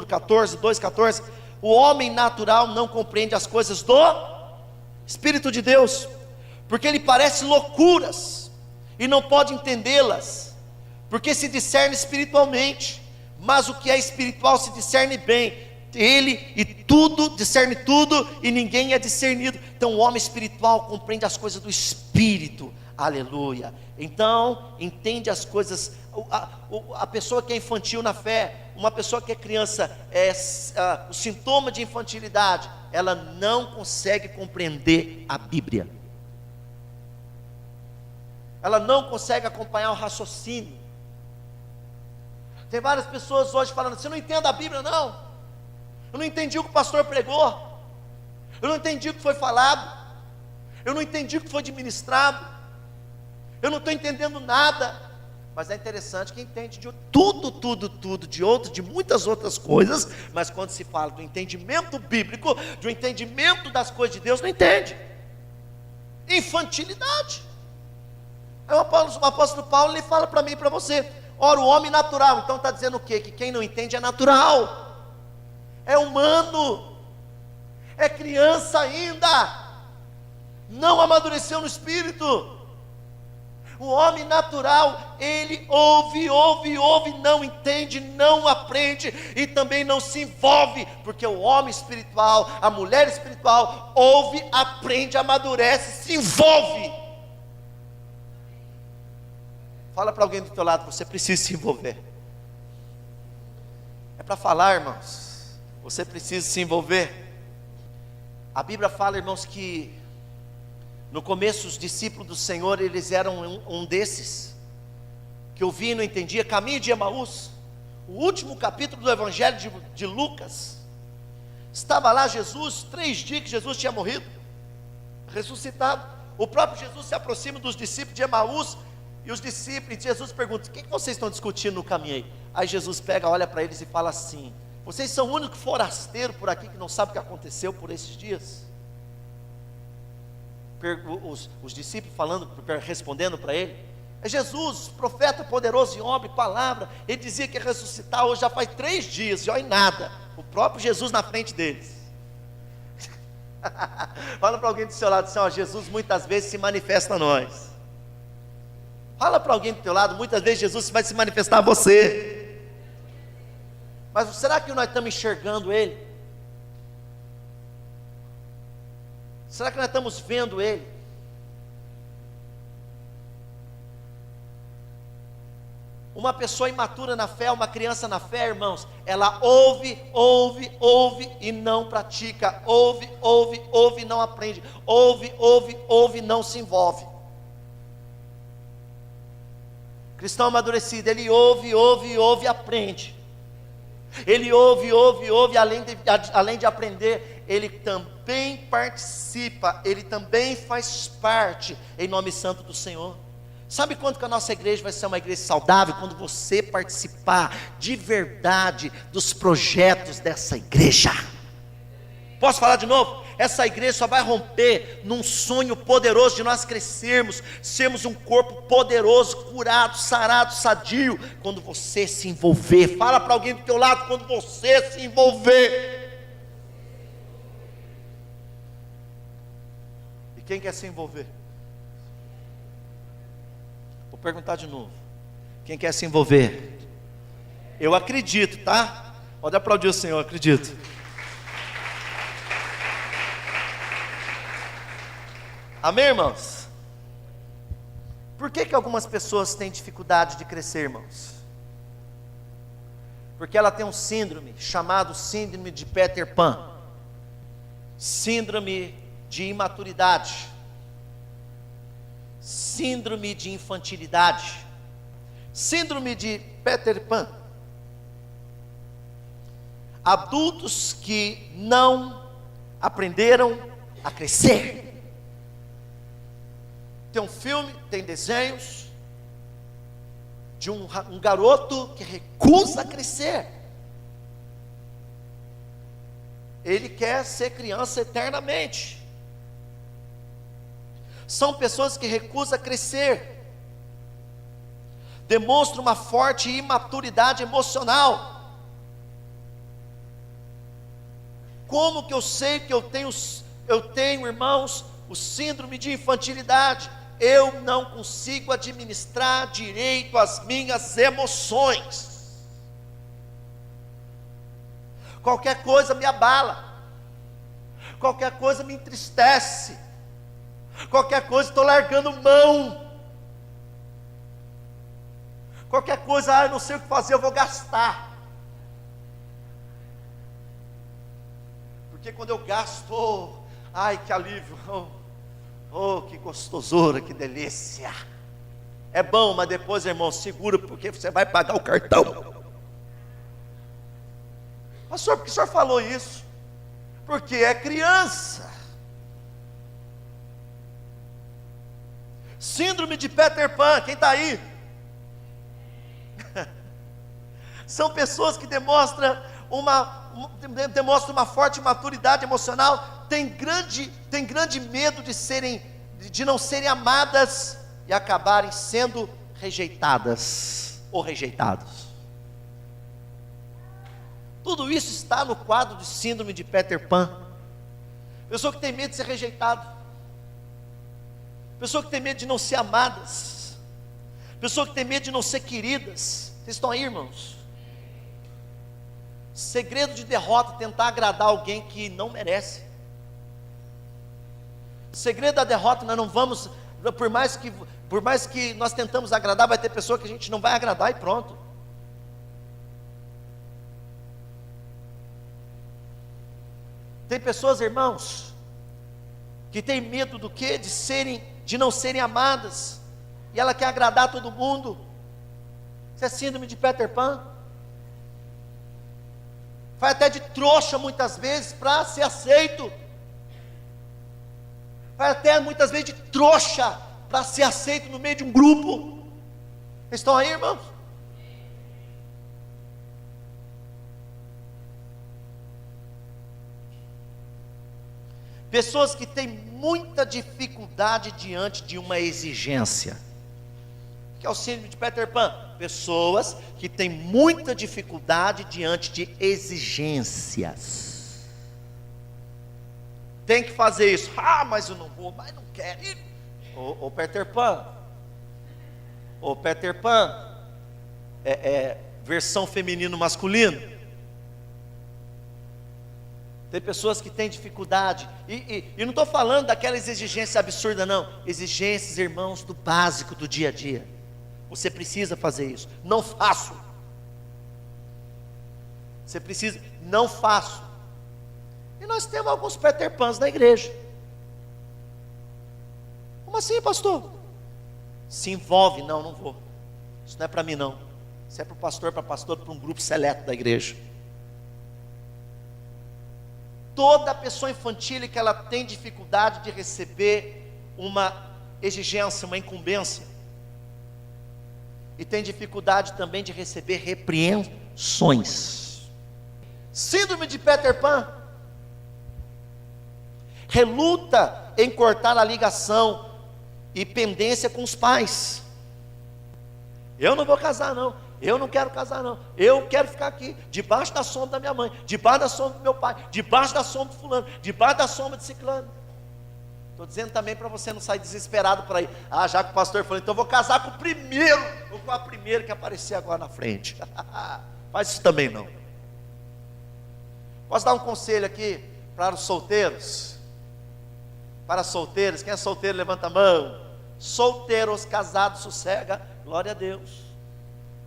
14, 2,14, o homem natural não compreende as coisas do Espírito de Deus, porque ele parece loucuras, e não pode entendê-las, porque se discerne espiritualmente, mas o que é espiritual se discerne bem, discerne tudo, e ninguém é discernido. Então o homem espiritual compreende as coisas do Espírito, aleluia. Então entende as coisas, a pessoa que é infantil na fé, uma pessoa que é criança, o sintoma de infantilidade, ela não consegue compreender a Bíblia, ela não consegue acompanhar o raciocínio. Tem várias pessoas hoje falando, você não entende a Bíblia não, eu não entendi o que o pastor pregou, eu não entendi o que foi falado, eu não entendi o que foi administrado, eu não estou entendendo nada. Mas é interessante que entende de tudo, de muitas outras coisas, mas quando se fala do entendimento bíblico, do entendimento das coisas de Deus, não entende. Infantilidade. Aí o apóstolo Paulo, ele fala para mim e para você, ora, o homem natural, então está dizendo o quê? Que quem não entende é natural, é humano, é criança ainda, não amadureceu no espírito. O homem natural, ele ouve, não entende, não aprende e também não se envolve, porque o homem espiritual, a mulher espiritual, ouve, aprende, amadurece, se envolve. Fala para alguém do teu lado, você precisa se envolver. É para falar, irmãos, você precisa se envolver. A Bíblia fala, irmãos, que no começo os discípulos do Senhor, eles eram um desses, que ouvia e não entendia, caminho de Emaús, o último capítulo do Evangelho de Lucas, estava lá Jesus, 3 dias que Jesus tinha morrido, ressuscitado, o próprio Jesus se aproxima dos discípulos de Emaús, e os discípulos, e Jesus pergunta, o que vocês estão discutindo no caminho aí? Aí Jesus pega, olha para eles e fala assim, vocês são o único forasteiro por aqui que não sabe o que aconteceu por esses dias? Os discípulos respondendo para ele, é Jesus, profeta poderoso em obra e palavra, ele dizia que ia ressuscitar hoje já faz 3 dias, e olha em nada, o próprio Jesus na frente deles. Fala para alguém do seu lado assim, ó, Jesus muitas vezes se manifesta a nós. Fala para alguém do teu lado, muitas vezes Jesus vai se manifestar a você. Mas será que nós estamos enxergando Ele? Será que nós estamos vendo Ele? Uma pessoa imatura na fé, uma criança na fé, irmãos, ela ouve, ouve, ouve e não pratica, ouve, ouve, ouve e não aprende, ouve, ouve, ouve e não se envolve. Cristão amadurecido, ele ouve, ouve, ouve e aprende. Ele ouve, ouve, ouve, além de aprender, ele também participa, ele também faz parte, em nome santo do Senhor. Sabe quando que a nossa igreja vai ser uma igreja saudável? Quando você participar de verdade dos projetos dessa igreja. Posso falar de novo? Essa igreja só vai romper num sonho poderoso de nós crescermos, sermos um corpo poderoso, curado, sarado, sadio, quando você se envolver. Fala para alguém do teu lado, quando você se envolver. E quem quer se envolver? Vou perguntar de novo. Quem quer se envolver? Eu acredito, tá? Pode aplaudir o Senhor, eu acredito. Amém, irmãos? Por que algumas pessoas têm dificuldade de crescer, irmãos? Porque ela tem um síndrome chamado síndrome de Peter Pan, síndrome de imaturidade, síndrome de infantilidade, síndrome de Peter Pan. Adultos que não aprenderam a crescer. Tem um filme, tem desenhos de um garoto que recusa crescer. Ele quer ser criança eternamente. São pessoas que recusam crescer, demonstram uma forte imaturidade emocional. Como que eu sei que eu tenho, irmãos, o síndrome de infantilidade? Eu não consigo administrar direito as minhas emoções. Qualquer coisa me abala, qualquer coisa me entristece, qualquer coisa estou largando mão, qualquer coisa, eu não sei o que fazer, eu vou gastar. Porque quando eu gasto, ai que alívio, oh, que gostosura, que delícia. É bom, mas depois, irmão, segura, porque você vai pagar o cartão. Pastor, por que o senhor falou isso? Porque é criança. Síndrome de Peter Pan, quem está aí? São pessoas que demonstram uma forte maturidade emocional, tem grande medo de não serem amadas e acabarem sendo rejeitadas ou rejeitados. Tudo isso está no quadro de síndrome de Peter Pan. Pessoa que tem medo de ser rejeitada, pessoa que tem medo de não ser amadas, pessoa que tem medo de não ser queridas. Vocês estão aí, irmãos? Segredo de derrota: tentar agradar alguém que não merece. Segredo da derrota: nós não vamos, por mais que nós tentamos agradar, vai ter pessoa que a gente não vai agradar e pronto. Tem pessoas, irmãos, que tem medo do quê? De não serem amadas, e ela quer agradar todo mundo. Isso é síndrome de Peter Pan. Vai até de trouxa muitas vezes para ser aceito. Vai até muitas vezes de trouxa para ser aceito no meio de um grupo. Vocês estão aí, irmãos? Pessoas que têm muita dificuldade diante de uma exigência. Que é o síndrome de Peter Pan. Pessoas que têm muita dificuldade diante de exigências. Tem que fazer isso. Ah, mas eu não vou, mas não quero. Ô Peter Pan. Ô Peter Pan. Versão feminino masculino. Tem pessoas que têm dificuldade. E não estou falando daquelas exigências absurdas, não. Exigências, irmãos, do básico do dia a dia. Você precisa fazer isso. Não faço. Você precisa, não faço. E nós temos alguns Peter Pans na igreja. Como assim, pastor? Se envolve, não, não vou. Isso não é para mim não. Isso é para o pastor, para um grupo seleto da igreja. Toda pessoa infantil que ela tem dificuldade de receber uma exigência, uma incumbência, e tem dificuldade também de receber repreensões. Síndrome de Peter Pan reluta em cortar a ligação e pendência com os pais. Eu não vou casar não, eu não quero casar não, eu quero ficar aqui, debaixo da sombra da minha mãe, debaixo da sombra do meu pai, debaixo da sombra de fulano, debaixo da sombra de ciclano. Estou dizendo também para você não sair desesperado por aí. Ah, já que o pastor falou, então eu vou casar com o primeiro, ou com a primeira que aparecer agora na frente. Faz isso também não. Posso dar um conselho aqui para os solteiros? Para solteiros, quem é solteiro levanta a mão. Solteiros, casados, sossega, glória a Deus.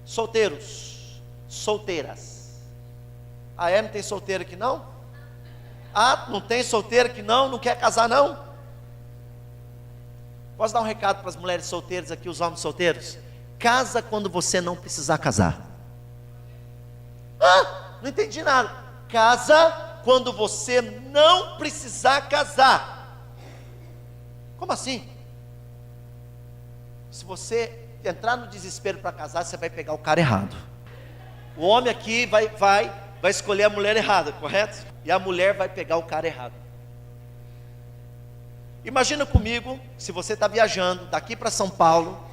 Solteiros, solteiras. Ah, não tem solteiro aqui não? Ah, não tem solteiro aqui não quer casar não? Posso dar um recado para as mulheres solteiras aqui, os homens solteiros? Casa quando você não precisar casar. Ah, não entendi nada. Casa quando você não precisar casar. Como assim? Se você entrar no desespero para casar, você vai pegar o cara errado. O homem aqui vai escolher a mulher errada, correto? E a mulher vai pegar o cara errado. Imagina comigo, se você está viajando daqui para São Paulo,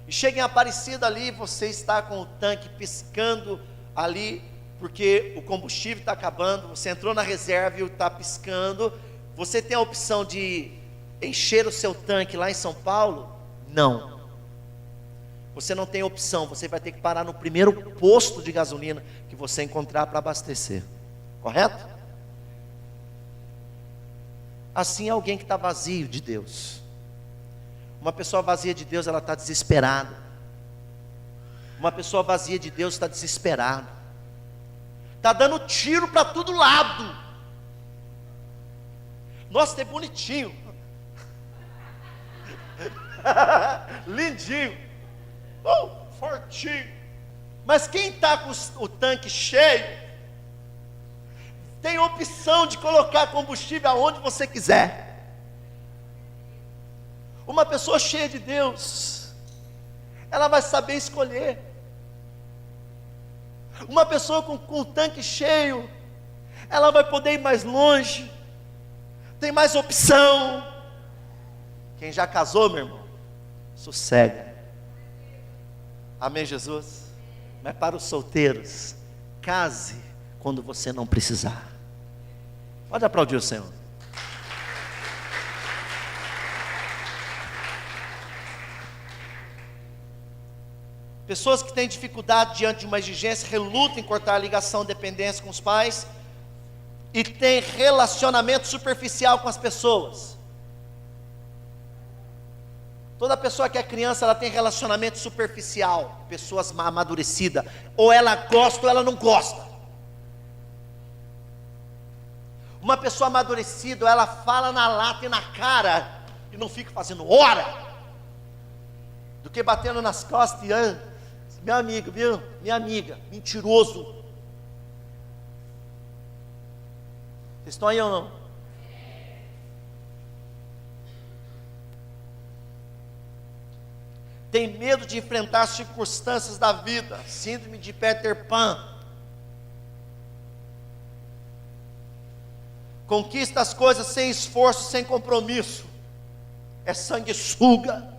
e chega em Aparecida ali, você está com o tanque piscando ali, porque o combustível está acabando, você entrou na reserva e está piscando, você tem a opção de encher o seu tanque lá em São Paulo? Não. Você não tem opção, você vai ter que parar no primeiro posto de gasolina que você encontrar para abastecer, correto? Assim é alguém que está vazio de Deus. Uma pessoa vazia de Deus, ela está desesperada. Uma pessoa vazia de Deus está desesperada. Está dando tiro para todo lado. Nossa, é bonitinho. Lindinho. Fortinho. Mas quem está com o tanque cheio, tem a opção de colocar combustível aonde você quiser. Uma pessoa cheia de Deus, ela vai saber escolher. Uma pessoa com o tanque cheio, ela vai poder ir mais longe, tem mais opção. Quem já casou, meu irmão, sossega. Amém, Jesus? Mas para os solteiros, case quando você não precisar. Pode aplaudir o Senhor. Pessoas que têm dificuldade diante de uma exigência, relutam em cortar a ligação, dependência com os pais, e têm relacionamento superficial com as pessoas. Toda pessoa que é criança, ela tem relacionamento superficial, pessoas amadurecidas, ou ela gosta ou ela não gosta. Uma pessoa amadurecida, ela fala na lata e na cara, e não fica fazendo hora, do que batendo nas costas e meu amigo, viu? Minha amiga, mentiroso. Vocês estão aí ou não? Tem medo de enfrentar as circunstâncias da vida, síndrome de Peter Pan. Conquista as coisas sem esforço, sem compromisso. É sanguessuga.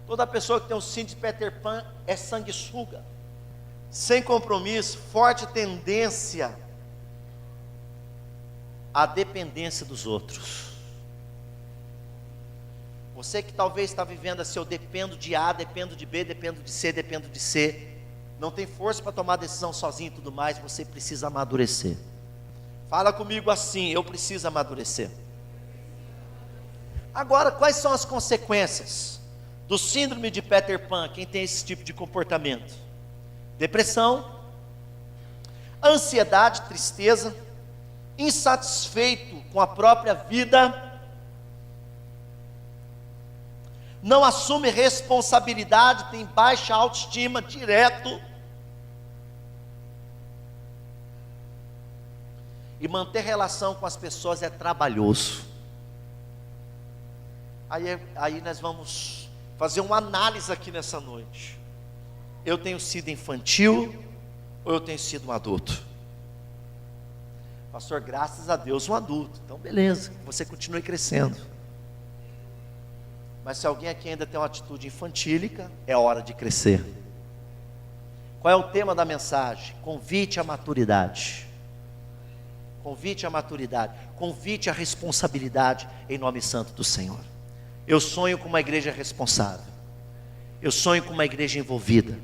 Toda pessoa que tem um síndrome de Peter Pan é sanguessuga. Sem compromisso, forte tendência à dependência dos outros. Você que talvez está vivendo assim, eu dependo de A, dependo de B, dependo de C, dependo de C. Não tem força para tomar decisão sozinho e tudo mais, você precisa amadurecer. Fala comigo assim, eu preciso amadurecer. Agora, quais são as consequências do síndrome de Peter Pan, quem tem esse tipo de comportamento? Depressão, ansiedade, tristeza, insatisfeito com a própria vida, não assume responsabilidade, tem baixa autoestima direto, e manter relação com as pessoas é trabalhoso. Aí nós vamos fazer uma análise aqui nessa noite. Eu tenho sido infantil ou eu tenho sido um adulto? Pastor, graças a Deus um adulto. Então beleza, você continue crescendo. Mas se alguém aqui ainda tem uma atitude infantílica, é hora de crescer. Qual é o tema da mensagem? Convite à maturidade. Convite à maturidade. Convite à responsabilidade em nome santo do Senhor. Eu sonho com uma igreja responsável. Eu sonho com uma igreja envolvida.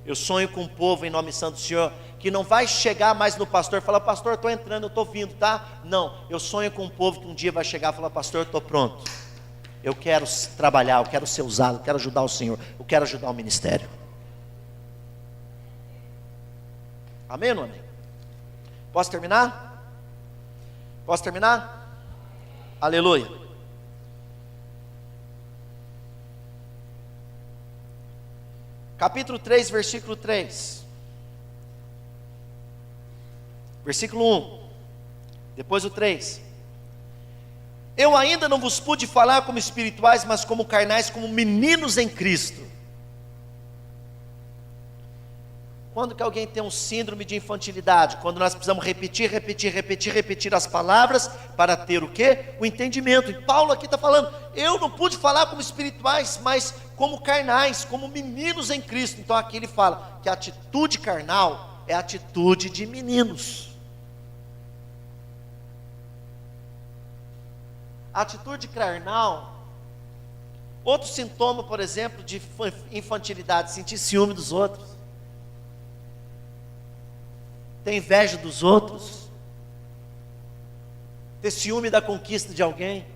Eu sonho com um povo em nome santo do Senhor, que não vai chegar mais no pastor e falar: pastor, eu estou entrando, eu estou vindo, tá? Não, eu sonho com um povo que um dia vai chegar e falar: pastor, eu estou pronto. Eu quero trabalhar, eu quero ser usado, eu quero ajudar o Senhor, eu quero ajudar o ministério. Amém ou não amém? Posso terminar? Posso terminar? Aleluia. Capítulo 3, versículo 3. Versículo 1. Depois o 3. Eu ainda não vos pude falar como espirituais, mas como carnais, como meninos em Cristo. Quando que alguém tem um síndrome de infantilidade? Quando nós precisamos repetir as palavras para ter o quê? O entendimento. E Paulo aqui está falando: eu não pude falar como espirituais, mas como carnais, como meninos em Cristo. Então aqui ele fala que a atitude carnal é a atitude de meninos. A atitude carnal, outro sintoma, por exemplo, de infantilidade: sentir ciúme dos outros, ter inveja dos outros, ter ciúme da conquista de alguém,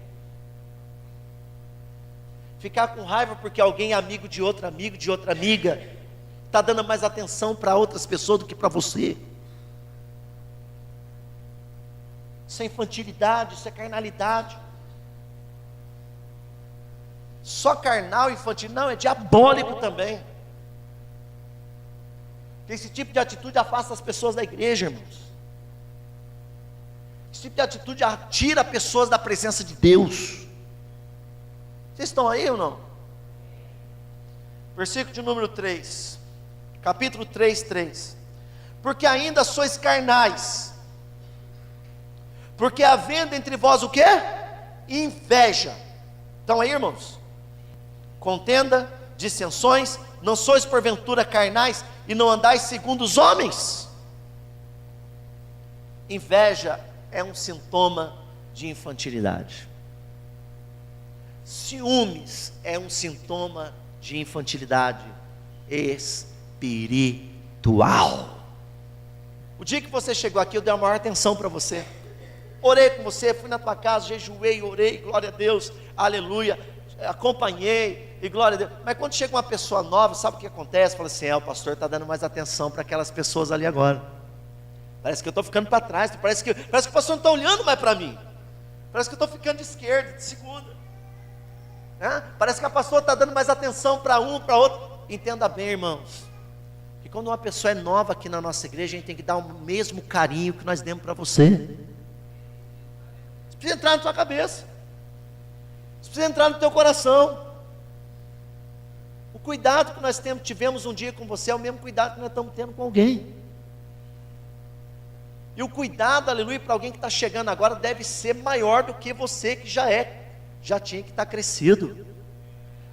ficar com raiva porque alguém é amigo de outra amiga, está dando mais atenção para outras pessoas do que para você. Isso é infantilidade, isso é carnalidade. Só carnal e infantil não, é diabólico também. Esse tipo de atitude afasta as pessoas da igreja, irmãos. Esse tipo de atitude tira pessoas da presença de Deus. Vocês estão aí ou não? Versículo de número 3. Capítulo 3, 3. Porque ainda sois carnais. Porque havendo entre vós o quê? Inveja. Estão aí, irmãos? Contenda, dissensões. Não sois porventura carnais e não andais segundo os homens? Inveja é um sintoma de infantilidade. Ciúmes é um sintoma de infantilidade espiritual. O dia que você chegou aqui, eu dei a maior atenção para você. Orei com você, fui na tua casa, jejuei, orei, glória a Deus, aleluia. Acompanhei, e glória a Deus. Mas quando chega uma pessoa nova, sabe o que acontece? Fala assim: o pastor está dando mais atenção para aquelas pessoas ali agora. Parece que eu estou ficando para trás. Parece que o pastor não está olhando mais para mim. Parece que eu estou ficando de esquerda, de segunda. Parece que a pastora está dando mais atenção para um, para outro. Entenda bem, irmãos, que quando uma pessoa é nova aqui na nossa igreja, a gente tem que dar o mesmo carinho que nós demos para você. Isso precisa entrar na tua cabeça. Isso precisa entrar no teu coração. O cuidado que nós tivemos um dia com você é o mesmo cuidado que nós estamos tendo com alguém. E o cuidado, aleluia, para alguém que está chegando agora deve ser maior do que você que já tinha que estar crescido,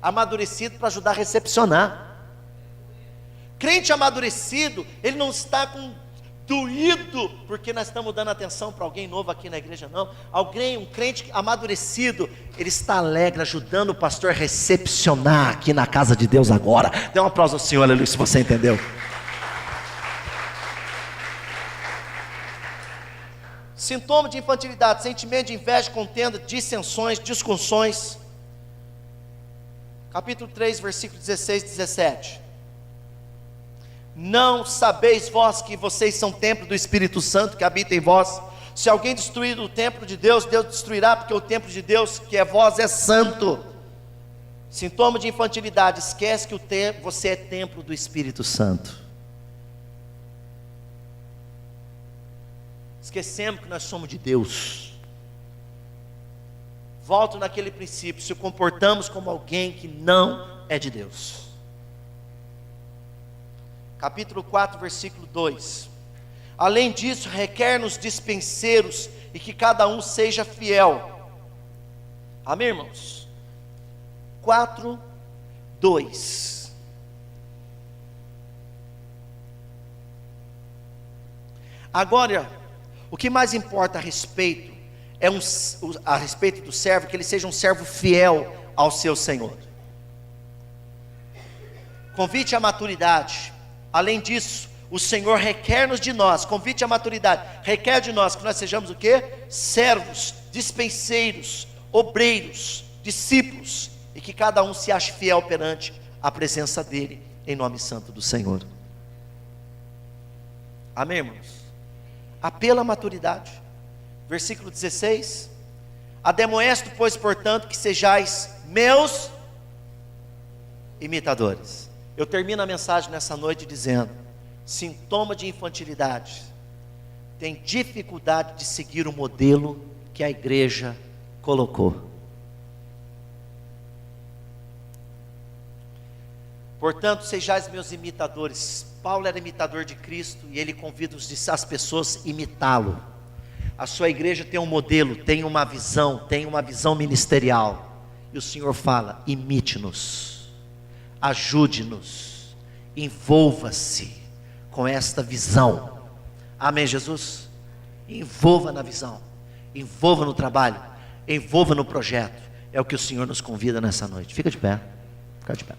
amadurecido para ajudar a recepcionar. Crente amadurecido, ele não está doído porque nós estamos dando atenção para alguém novo aqui na igreja, não. Um crente amadurecido, ele está alegre, ajudando o pastor a recepcionar aqui na casa de Deus agora. Dê um aplauso ao Senhor, aleluia, se você entendeu. Sintoma de infantilidade: sentimento de inveja, contenda, dissensões, discussões. Capítulo 3, versículo 16 e 17. Não sabeis vós que vocês são templo do Espírito Santo que habita em vós? Se alguém destruir o templo de Deus, Deus destruirá, porque o templo de Deus que é vós é santo. Sintoma de infantilidade: esquece que você é templo do Espírito Santo. Esquecemos que nós somos de Deus. Volto naquele princípio: se comportamos como alguém que não é de Deus. Capítulo 4, versículo 2. Além disso, requer-nos dispenseiros e que cada um seja fiel. Amém, irmãos? 4, 2. Agora, o que mais importa a respeito a respeito do servo, que ele seja um servo fiel ao seu Senhor. Convite à maturidade. Além disso, o Senhor requer-nos de nós, convite à maturidade, requer de nós que nós sejamos o quê? Servos, dispenseiros, obreiros, discípulos, e que cada um se ache fiel perante a presença dele, em nome santo do Senhor. Amém, irmãos? Apelo à maturidade. Versículo 16: ademoesto, pois, portanto, que sejais meus imitadores. Eu termino a mensagem nessa noite dizendo: sintoma de infantilidade: tem dificuldade de seguir o modelo que a igreja colocou. Portanto, sejais meus imitadores. Paulo era imitador de Cristo e ele convida as pessoas a imitá-lo. A sua igreja tem um modelo, tem uma visão ministerial. E o Senhor fala: imite-nos, ajude-nos, envolva-se com esta visão. Amém, Jesus? Envolva na visão, envolva no trabalho, envolva no projeto. É o que o Senhor nos convida nessa noite. Fica de pé, fica de pé.